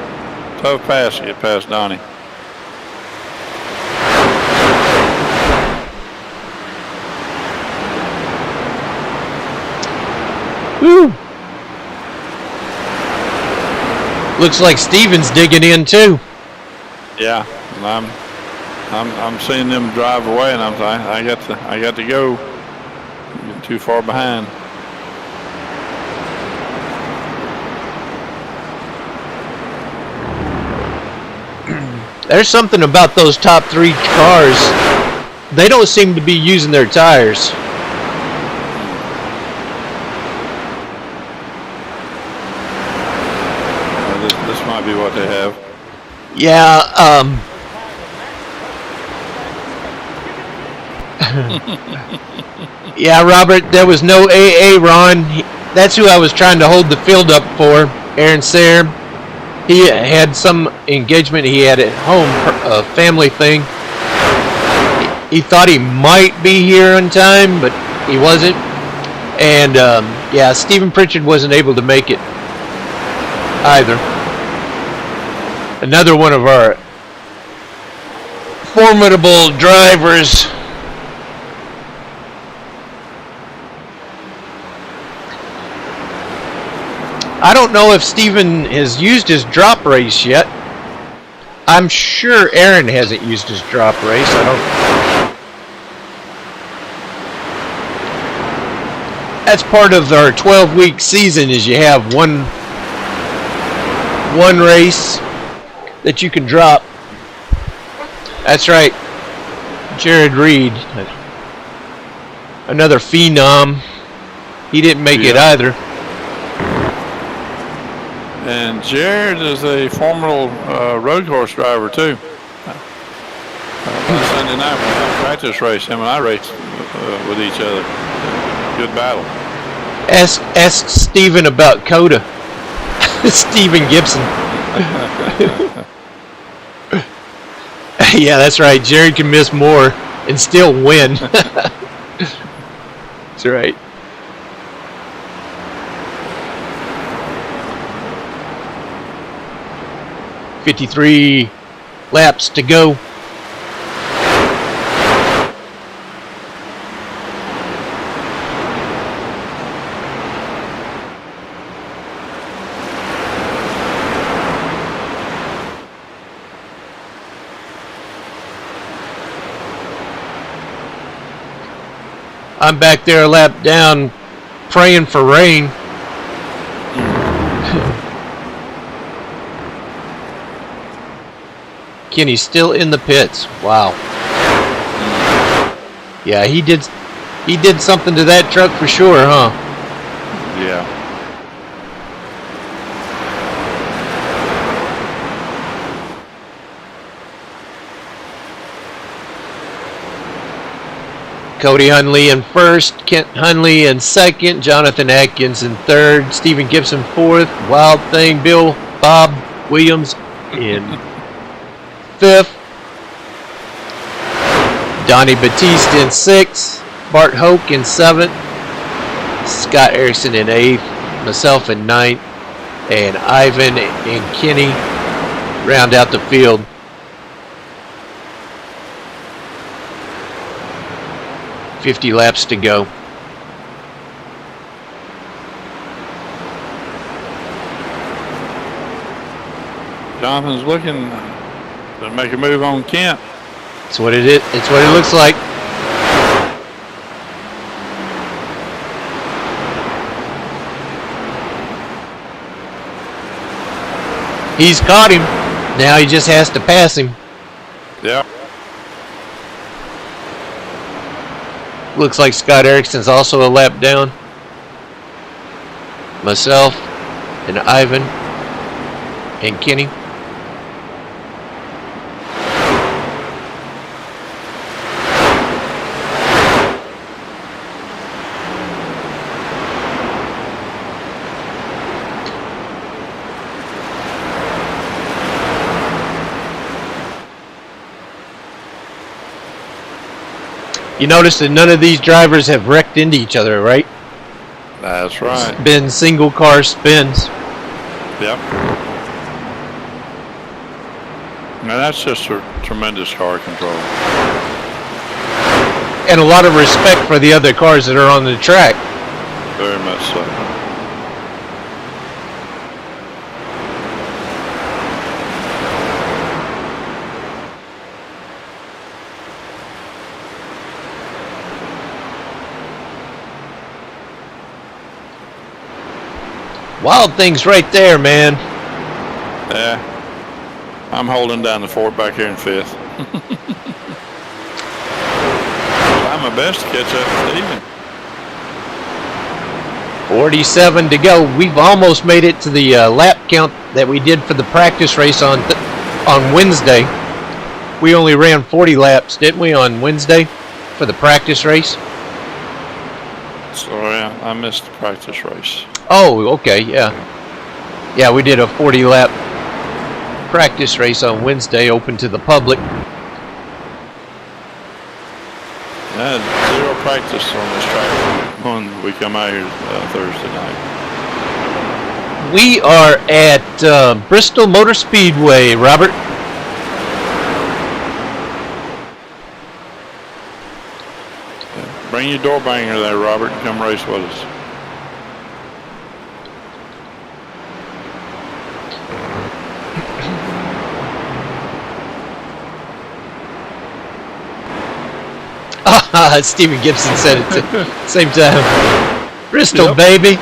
pass to get past Donnie. Woo! Looks like Steven's digging in too. Yeah, I'm seeing them drive away, and I got to go. I'm getting too far behind. There's something about those top 3 cars. They don't seem to be using their tires. This might be what they have. Yeah, yeah, Robert, there was no AA Ron. That's who I was trying to hold the field up for, Aaron Sayre. He had some engagement he had at home, a family thing. He thought he might be here on time, but he wasn't. And, yeah, Stephen Pritchard wasn't able to make it either. Another one of our formidable drivers. I don't know if Steven has used his drop race yet. I'm sure Aaron hasn't used his drop race. That's part of our 12-week season, is you have one race that you can drop. That's right. Jared Reed, another phenom. He didn't make it either. And Jared is a former road course driver too. Last Sunday night we had a practice race. Him and I raced with each other. Good battle. Ask Steven about Coda. Steven Gibson. Yeah, that's right. Jared can miss more and still win. That's right. $53 laps to go. I'm back there a lap down praying for rain. Kenny's still in the pits. Wow. Yeah, he did something to that truck for sure, huh? Yeah. Cody Hunley in first, Kent Hunley in second, Jonathan Atkins in third, Stephen Gibson fourth, Wild Thing Bob Williams in fifth, Donnie Batiste in sixth, Bart Hoke in seventh, Scott Erickson in eighth, myself in ninth, and Ivan and Kenny round out the field. $50 laps to go. Jonathan's looking to make a move on Kent. It's what it is. It's what it looks like. He's caught him. Now he just has to pass him. Yeah. Looks like Scott Erickson's also a lap down. Myself and Ivan and Kenny. You notice that none of these drivers have wrecked into each other, right? That's right. It's been single car spins. Yep. Now that's just a tremendous car control. And a lot of respect for the other cars that are on the track. Very much so. Wild Thing's right there, man. Yeah. I'm holding down the fort back here in fifth. Trying my best to catch up with Steven. 47 to go. We've almost made it to the lap count that we did for the practice race on Wednesday. We only ran 40 laps, didn't we, on Wednesday for the practice race? So yeah, I missed the practice race. Oh, okay, yeah. Yeah, we did a 40 lap practice race on Wednesday, open to the public. I had zero practice on this track when we come out here Thursday night. We are at Bristol Motor Speedway, Robert. Bring your door banger there, Robert, and come race with us. Stephen Gibson said it at the same time. Bristol, yep. Baby.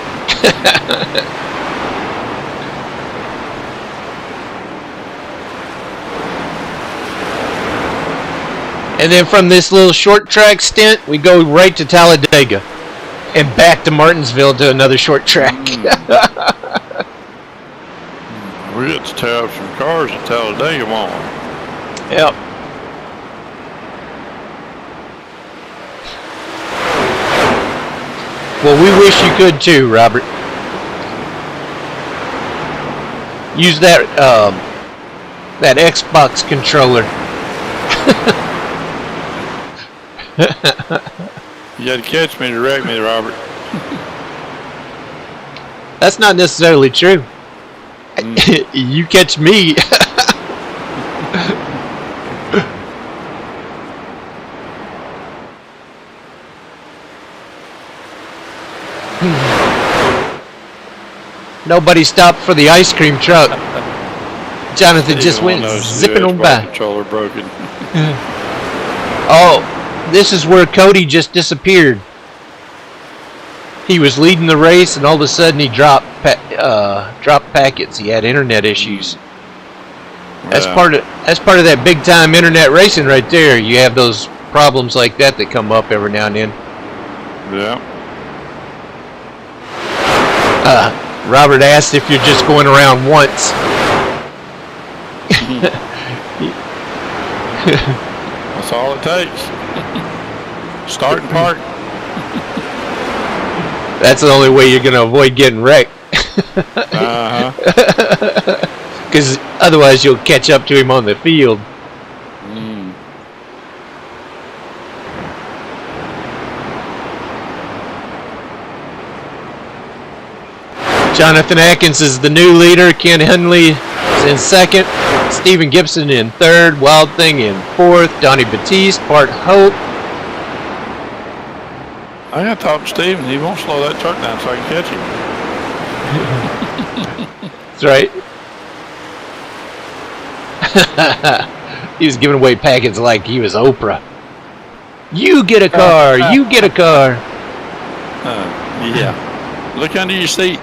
And then from this little short track stint, we go right to Talladega. and back to Martinsville to another short track. We got to tear up some cars at Talladega, won't we? Yep. Well, we wish you could too, Robert. Use that that Xbox controller. You got to catch me to wreck me, Robert. That's not necessarily true. You catch me. Nobody stopped for the ice cream truck. Jonathan just went zipping on by. Controller broken. Oh, this is where Cody just disappeared. He was leading the race, and all of a sudden he dropped packets. He had internet issues. That's part of that big time internet racing right there. You have those problems like that come up every now and then. Yeah. Robert asked if you're just going around once. That's all it takes. Start and park. That's the only way you're going to avoid getting wrecked. Because otherwise you'll catch up to him on the field. Jonathan Atkins is the new leader. Ken Henley is in second. Stephen Gibson in third. Wild Thing in fourth. Donnie Batiste, Bart Hope. I got to talk to Steven. He won't slow that truck down so I can catch him. That's right. He was giving away packets like he was Oprah. You get a car. You get a car. Yeah. Look under your seat.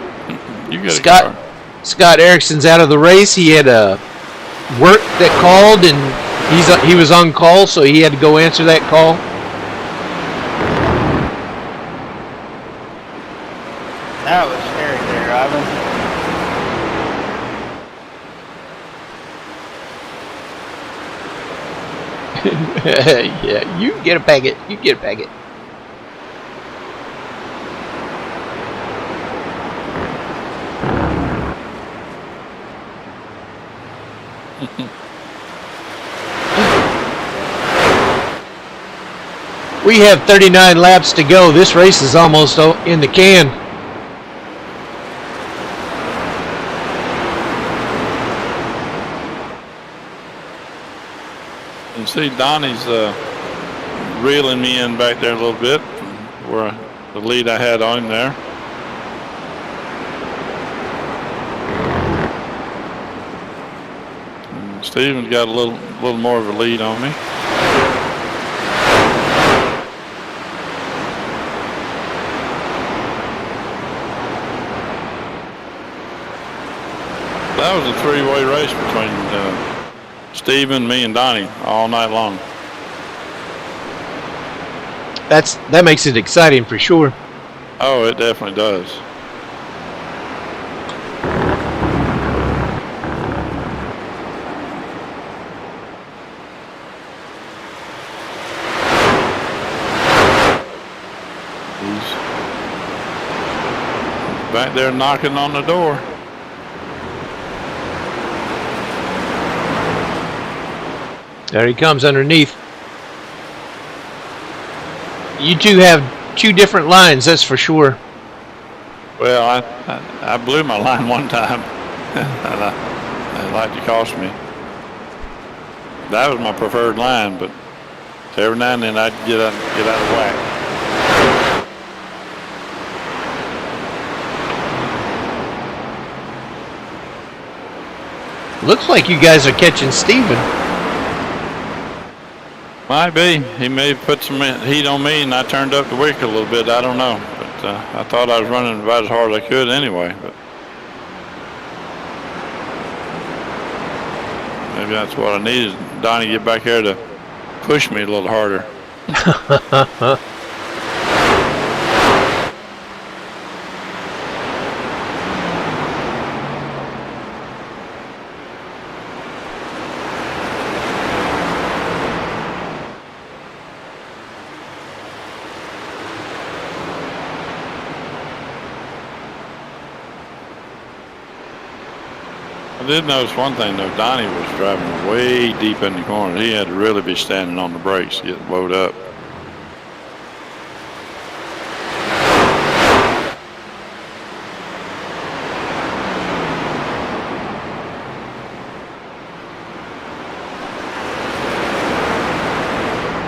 You get a car. Scott Erickson's out of the race. He had a work that called, and he was on call, so he had to go answer that call. That was scary there, Ivan. Yeah, you get a packet. You get a packet. We have 39 laps to go. This race is almost in the can. You see Donnie's reeling me in back there a little bit, where the lead I had on him there. And Steven's got a little more of a lead on me. That was a three-way race between Steven, me, and Donnie all night long. That makes it exciting for sure. Oh, it definitely does. He's back there knocking on the door. There he comes underneath. You two have two different lines, that's for sure. Well, I blew my line one time. It like to cost me. That was my preferred line, but every now and then I'd get out of whack. Looks like you guys are catching Steven. Might be. He may have put some heat on me and I turned up the wick a little bit. I don't know. But I thought I was running about as hard as I could anyway. But maybe that's what I needed. Donnie get back here to push me a little harder. I did notice one thing though. Donnie was driving way deep in the corner. He had to really be standing on the brakes to get wound up.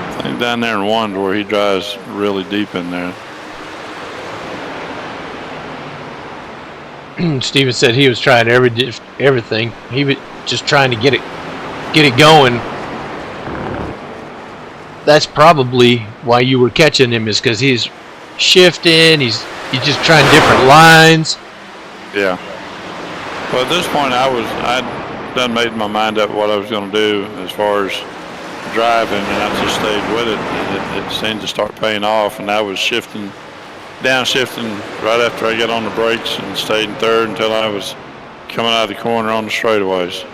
I think down there in one where he drives really deep in there. Steven said he was trying everything. He was just trying to get it going. That's probably why you were catching him, is because he's shifting. He's just trying different lines. Yeah. Well, at this point, I'd done made my mind up what I was going to do as far as driving, and I just stayed with it. And it seemed to start paying off, and I was downshifting right after I got on the brakes and stayed in third until I was coming out of the corner on the straightaways.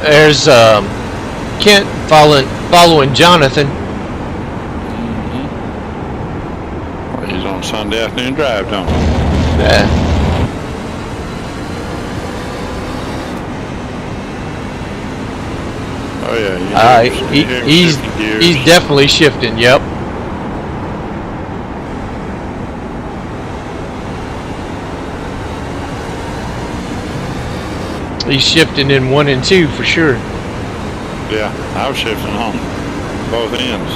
There's Kent following Jonathan. Well, he's on Sunday afternoon drive, don't he? Yeah. Oh yeah. He's definitely shifting. Yep. He's shifting in 1 and 2 for sure. Yeah, I was shifting on both ends.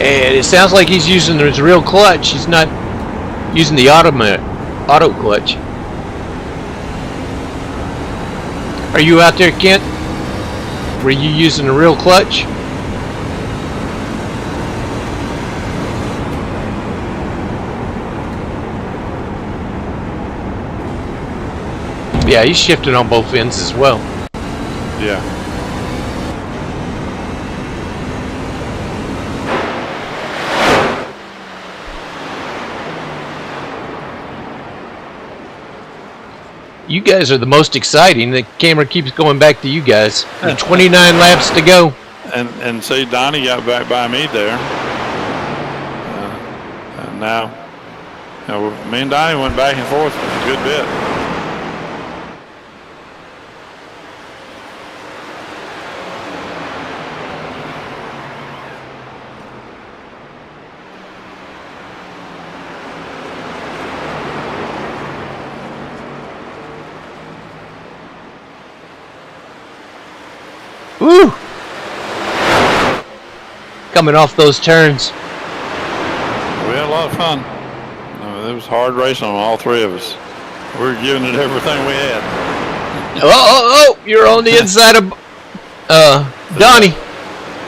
And it sounds like he's using his real clutch. He's not using the auto clutch. Are you out there, Kent? Were you using a real clutch? Yeah, he's shifting on both ends as well. Yeah. You guys are the most exciting. The camera keeps going back to you guys. There's 29 laps to go. And see, Donnie got back by me there. And now, me and Donnie went back and forth a good bit. Woo! Coming off those turns. We had a lot of fun. It was hard racing on all three of us. We were giving it everything we had. Oh! You're on the inside of Donnie.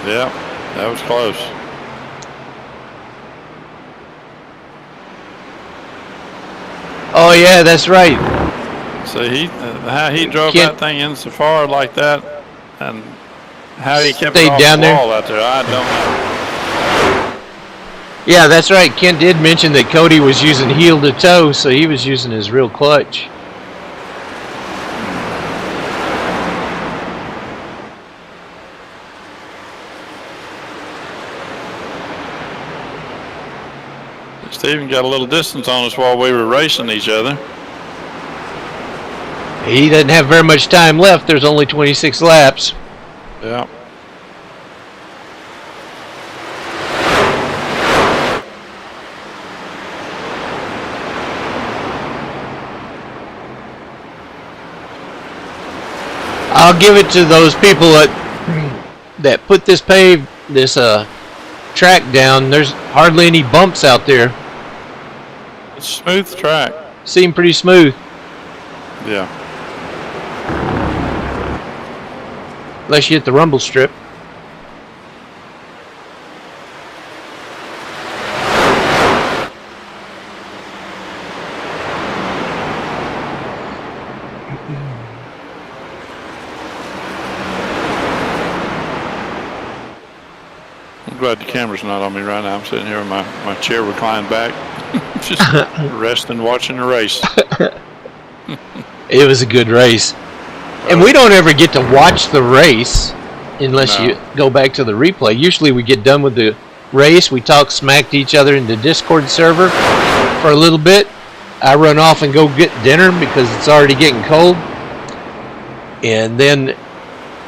Yeah, that was close. Oh yeah, that's right. See, how he drove that thing in so far like that, and how he kept it off down the there wall out there, I don't know. Yeah, that's right. Kent did mention that Cody was using heel to toe, so he was using his real clutch. Steven got a little distance on us while we were racing each other. He doesn't have very much time left. There's only 26 laps. Yeah. I'll give it to those people that put this track down. There's hardly any bumps out there. It's a smooth track. Seemed pretty smooth. Yeah. Unless you hit the rumble strip. glad the camera's not on me right now. I'm sitting here with my chair reclined back, just resting, watching the race. It was a good race. And we don't ever get to watch the race unless you go back to the replay. Usually we get done with the race, we talk smack to each other in the Discord server for a little bit. I run off and go get dinner because it's already getting cold. And then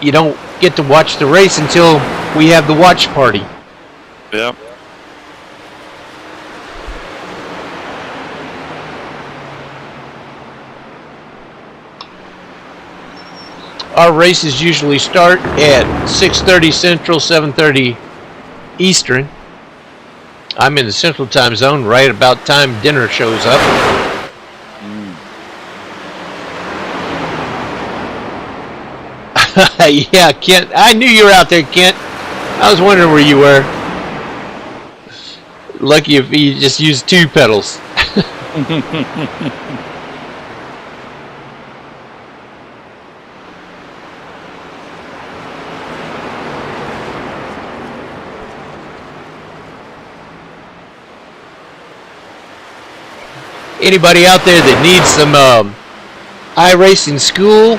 you don't get to watch the race until we have the watch party. Yep. Our races usually start at 6:30 Central, 7:30 Eastern. I'm in the Central Time Zone right about time dinner shows up. Yeah, Kent. I knew you were out there, Kent. I was wondering where you were. Lucky if you just used 2 pedals. Anybody out there that needs some iRacing school,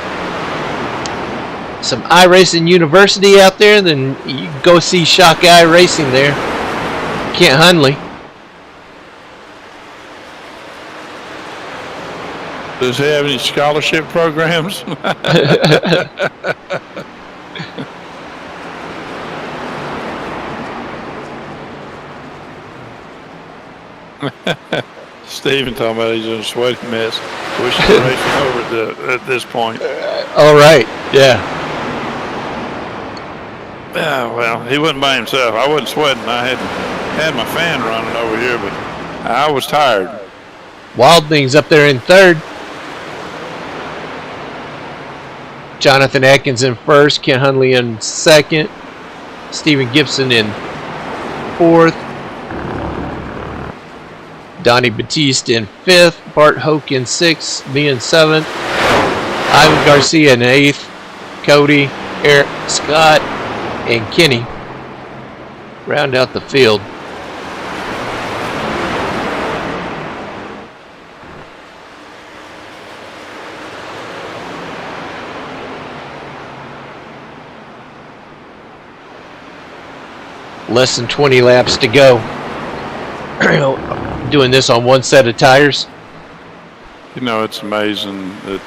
some iRacing University out there, then you can go see Shock iRacing there. Kent Hunley. Does he have any scholarship programs? Steven talking about he's in a sweaty mess. Wish he was racing over at this point. All right, yeah. Yeah, well, he wasn't by himself. I wasn't sweating. I had my fan running over here, but I was tired. Wildling's up there in 3rd. Jonathan Atkins in 1st. Ken Hunley in 2nd. Stephen Gibson in 4th. Donnie Batiste in 5th. Bart Hoke in 6th. Me in 7th. Ivan Garcia in 8th. Cody, Eric, Scott, and Kenny round out the field. Less than 20 laps to go. Doing this on 1 set of tires. You know, it's amazing that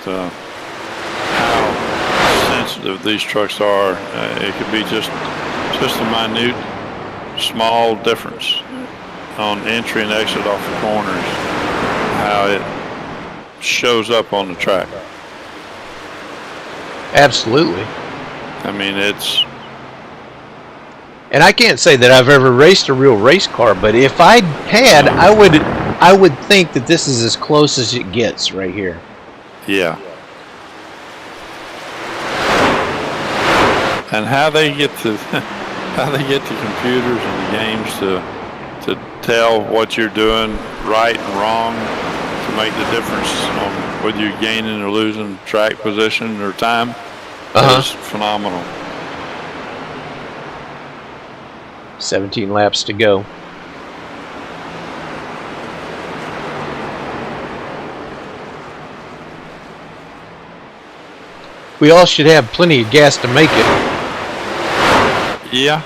how sensitive these trucks are. It could be just a minute, small difference on entry and exit off the corners. How it shows up on the track. Absolutely. I mean, it's. And I can't say that I've ever raced a real race car, but if I had, I would think that this is as close as it gets right here. Yeah. And how they get the computers and the games to tell what you're doing right and wrong to make the difference on whether you're gaining or losing track position or time is phenomenal. 17 laps to go. We all should have plenty of gas to make it. Yeah.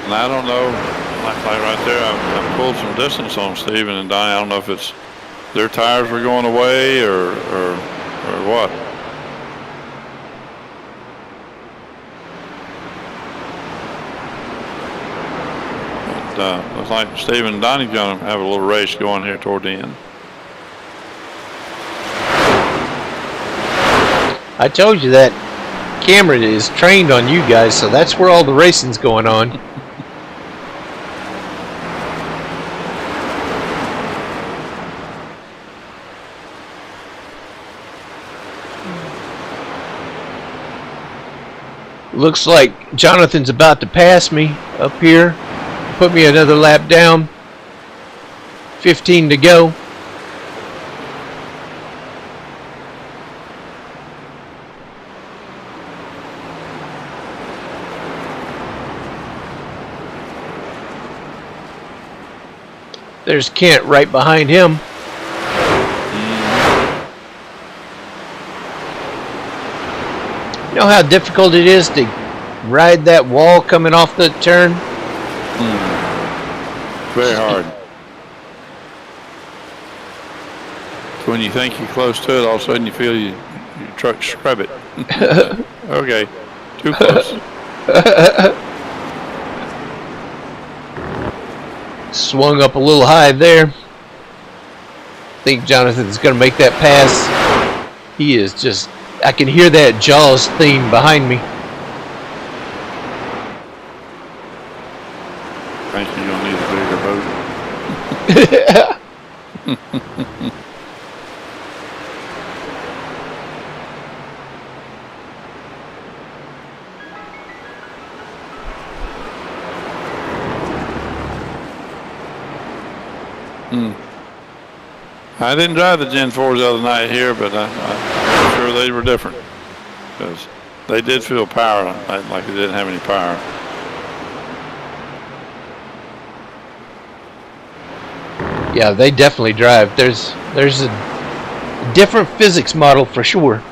And I don't know, like right there, I pulled some distance on Steven and Donnie. I don't know if it's their tires were going away or what. Looks like Steven and Donnie's going to have a little race going here toward the end. I told you that camera is trained on you guys, so that's where all the racing's going on. Looks like Jonathan's about to pass me up here. Put me another lap down. 15 to go. There's Kent right behind him. You know how difficult it is to ride that wall coming off the turn? Very hard. When you think you're close to it, all of a sudden you feel your truck scrub it. Okay, too close. Swung up a little high there. I think Jonathan's going to make that pass. He is just, I can hear that Jaws theme behind me. I think you're going to need a bigger boat. I didn't drive the Gen 4s the other night here, but I'm sure they were different because they did feel power like they didn't have any power. Yeah, they definitely drive. There's a different physics model for sure.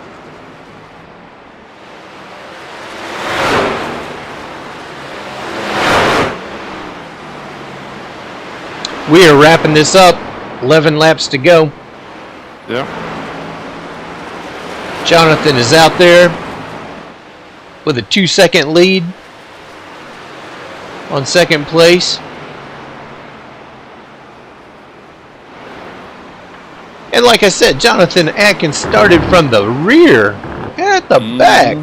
We are wrapping this up. 11 laps to go. Yeah. Jonathan is out there with a 2-second lead on second place. And like I said, Jonathan Atkins started from the rear at the back.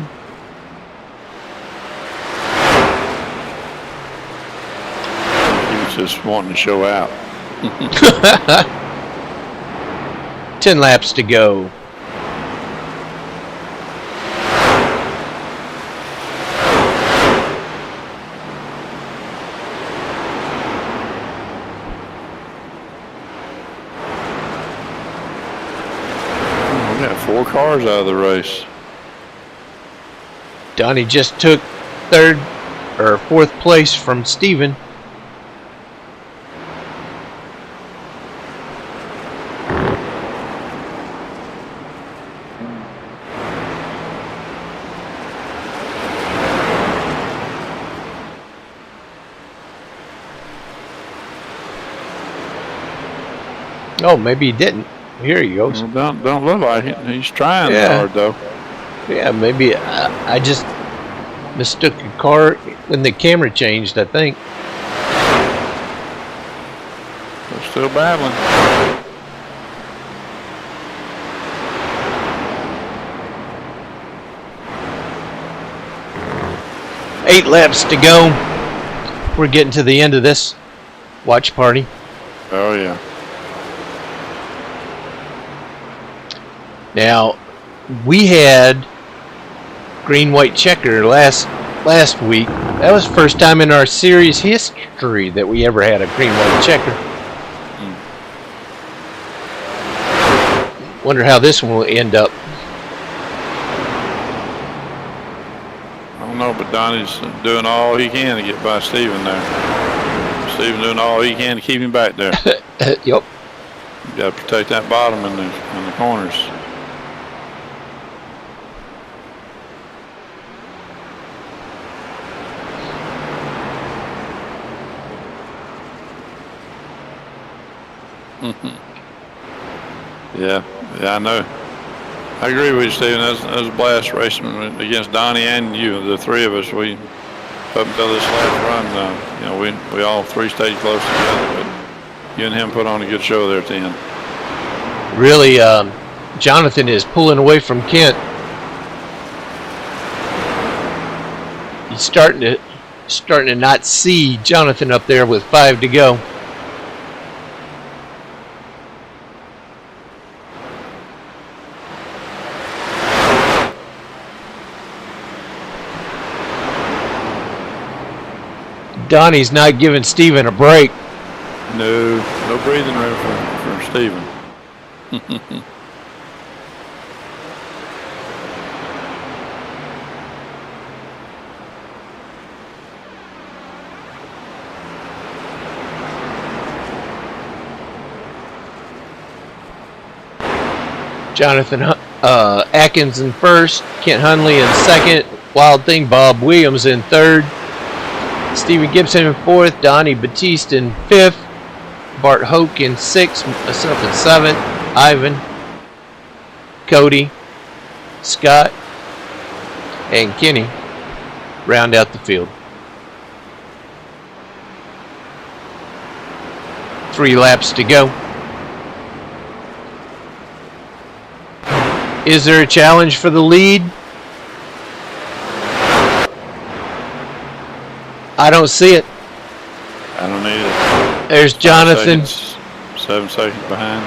He was just wanting to show out. 10 laps to go. We got 4 cars out of the race. Donnie just took 3rd or 4th place from Steven. Oh, maybe he didn't. Here he goes. Well, don't look like it. He's trying hard though. Yeah, maybe I just mistook a car when the camera changed, I think. They're still battling. Eight laps to go. We're getting to the end of this watch party. Oh yeah. Now, we had green-white checker last week. That was the first time in our series history that we ever had a green-white checker. Wonder how this one will end up. I don't know, but Donnie's doing all he can to get by Steven there. Steven doing all he can to keep him back there. Yep. You got to protect that bottom in the corners. Yeah, I know. I agree with you, Steven. That was a blast racing against Donnie and you. The three of us, we up until this last run, we all three stayed close together. But you and him put on a good show there at the end. Really, Jonathan is pulling away from Kent. He's starting to not see Jonathan up there with 5 to go. Donnie's not giving Steven a break. No breathing room for Steven. Jonathan Atkins in first, Kent Hunley in second, Wild Thing Bob Williams in third, Stephen Gibson in fourth, Donnie Batiste in fifth, Bart Hoke in sixth, myself in seventh, Ivan, Cody, Scott, and Kenny round out the field. 3 laps to go. Is there a challenge for the lead? I don't see it. I don't need it. There's Jonathan. 7 seconds behind.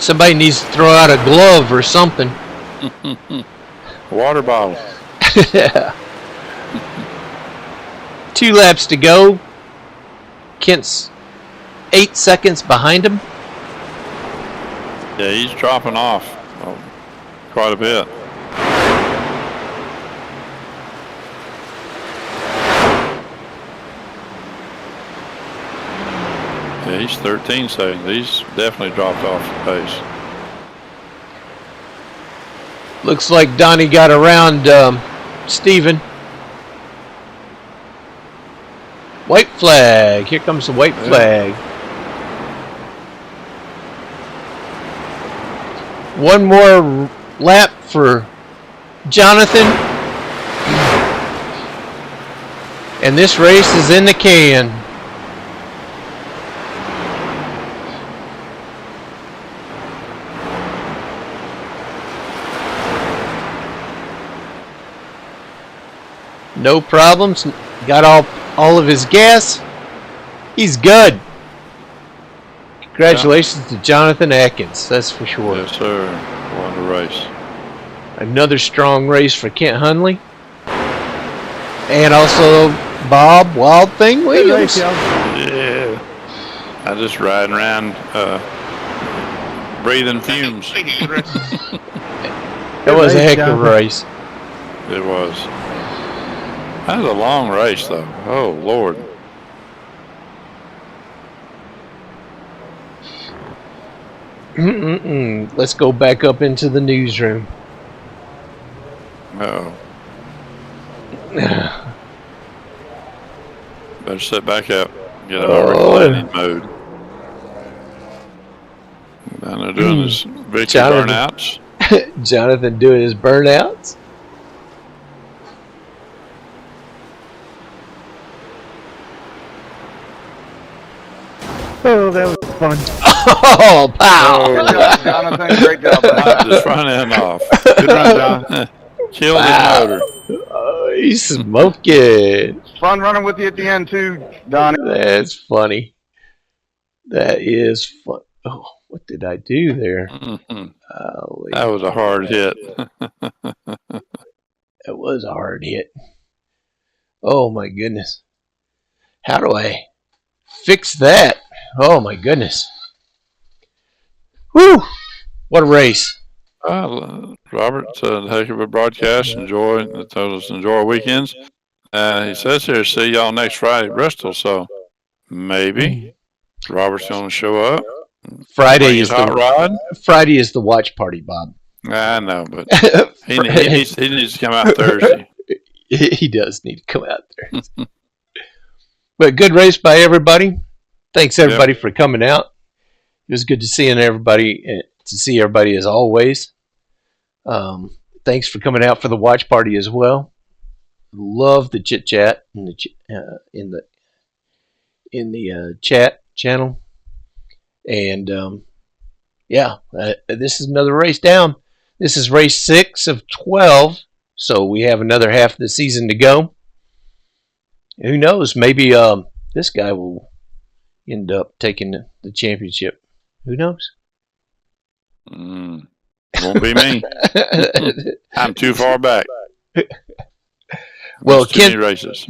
Somebody needs to throw out a glove or something. Water bottle. 2 laps to go. Kent's 8 seconds behind him. Yeah, he's dropping off quite a bit. Yeah, he's 13 seconds. He's definitely dropped off the pace. Looks like Donnie got around Steven. White flag. Here comes the white flag. One more lap for Jonathan. And this race is in the can. No problems. Got all of his gas. He's good. Congratulations to Jonathan Atkins. That's for sure. Yes, sir. What a race. Another strong race for Kent Hunley. And also Bob Wild Thing Williams. Yeah. I just riding around breathing fumes. That was a heck of a race. It was. That was a long race, though. Oh, Lord. Let's go back up into the newsroom. Uh-oh. Better sit back up. Get out of reclining mode. Down there doing his Vicky burnouts. Jonathan doing his burnouts. Oh, that was fun. Oh, pow! Good job, Jonathan. Great job. Just run him off. Good run, John. Killed his motor. Oh, he's smoking. Fun running with you at the end, too, Donnie. That's funny. That is fun. Oh, what did I do there? That was a hard hit. That was a hard hit. Oh, my goodness. How do I fix that? Oh, my goodness. Whew. What a race. Robert, a heck of a broadcast. Enjoy our weekends. He says here, see y'all next Friday at Bristol. So maybe Robert's going to show up. Friday is Friday is the watch party, Bob. I know, but he needs to come out Thursday. He does need to come out there. But good race by everybody. Thanks everybody for coming out. It was good to see everybody. To see everybody as always. Thanks for coming out for the watch party as well. Love the chit chat in the chat channel. And this is another race down. This is race 6 of 12. So we have another half of the season to go. Who knows? Maybe this guy will end up taking the championship. Who knows? Won't be me. I'm too far back. Well, Kent races.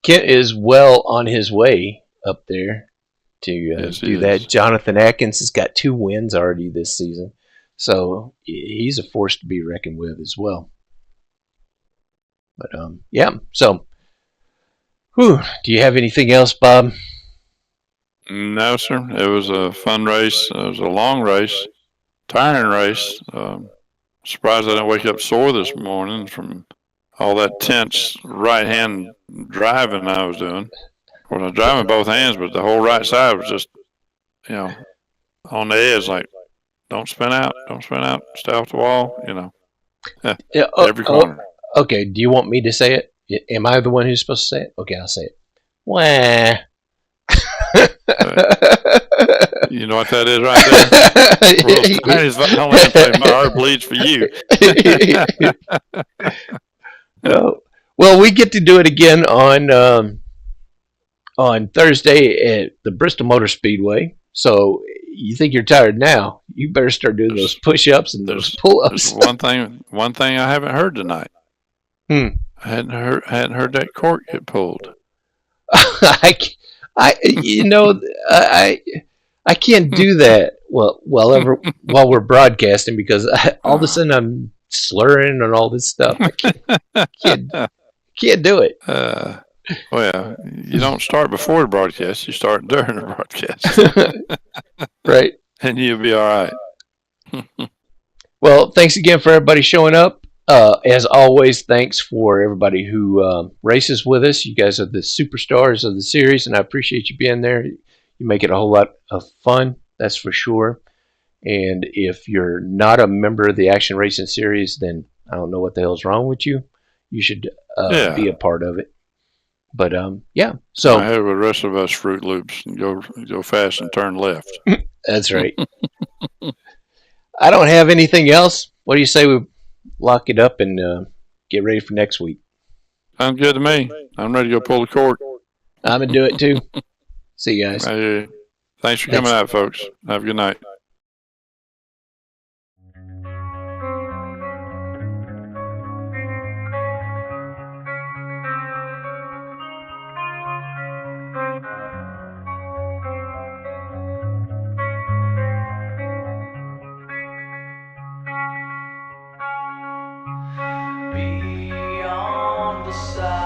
Kent is well on his way up there to do that. Jonathan Atkins has got 2 wins already this season. So he's a force to be reckoned with as well. But so do you have anything else, Bob? No, sir. It was a fun race. It was a long race, tiring race. Surprised I didn't wake up sore this morning from all that tense right-hand driving I was doing. Well, I was driving both hands, but the whole right side was just, on the edge, like, don't spin out, stay off the wall, every corner. Okay, do you want me to say it? Am I the one who's supposed to say it? Okay, I'll say it. Wah. You know what that is right there? My heart bleeds for you. Well, we get to do it again on Thursday at the Bristol Motor Speedway. So you think you're tired now? You better start doing those push-ups and those pull-ups. There's one thing I haven't heard tonight. I hadn't heard that cork get pulled. I can't do that while we're broadcasting because all of a sudden I'm slurring and all this stuff. I can't do it. Well, you don't start before the broadcast. You start during the broadcast. Right. And you'll be all right. Well, thanks again for everybody showing up. As always, thanks for everybody who races with us. You guys are the superstars of the series, and I appreciate you being there. You make it a whole lot of fun, that's for sure. And if you're not a member of the Action Racing Series, then I don't know what the hell's wrong with you. You should be a part of it. But yeah. So I have the rest of us Fruit Loops and go fast and turn left. That's right. I don't have anything else. What do you say we lock it up and get ready for next week? Sounds good to me. I'm ready to go pull the cork. I'm gonna do it too. See you guys. Thanks for coming out, folks. Have a good night. Beyond the side.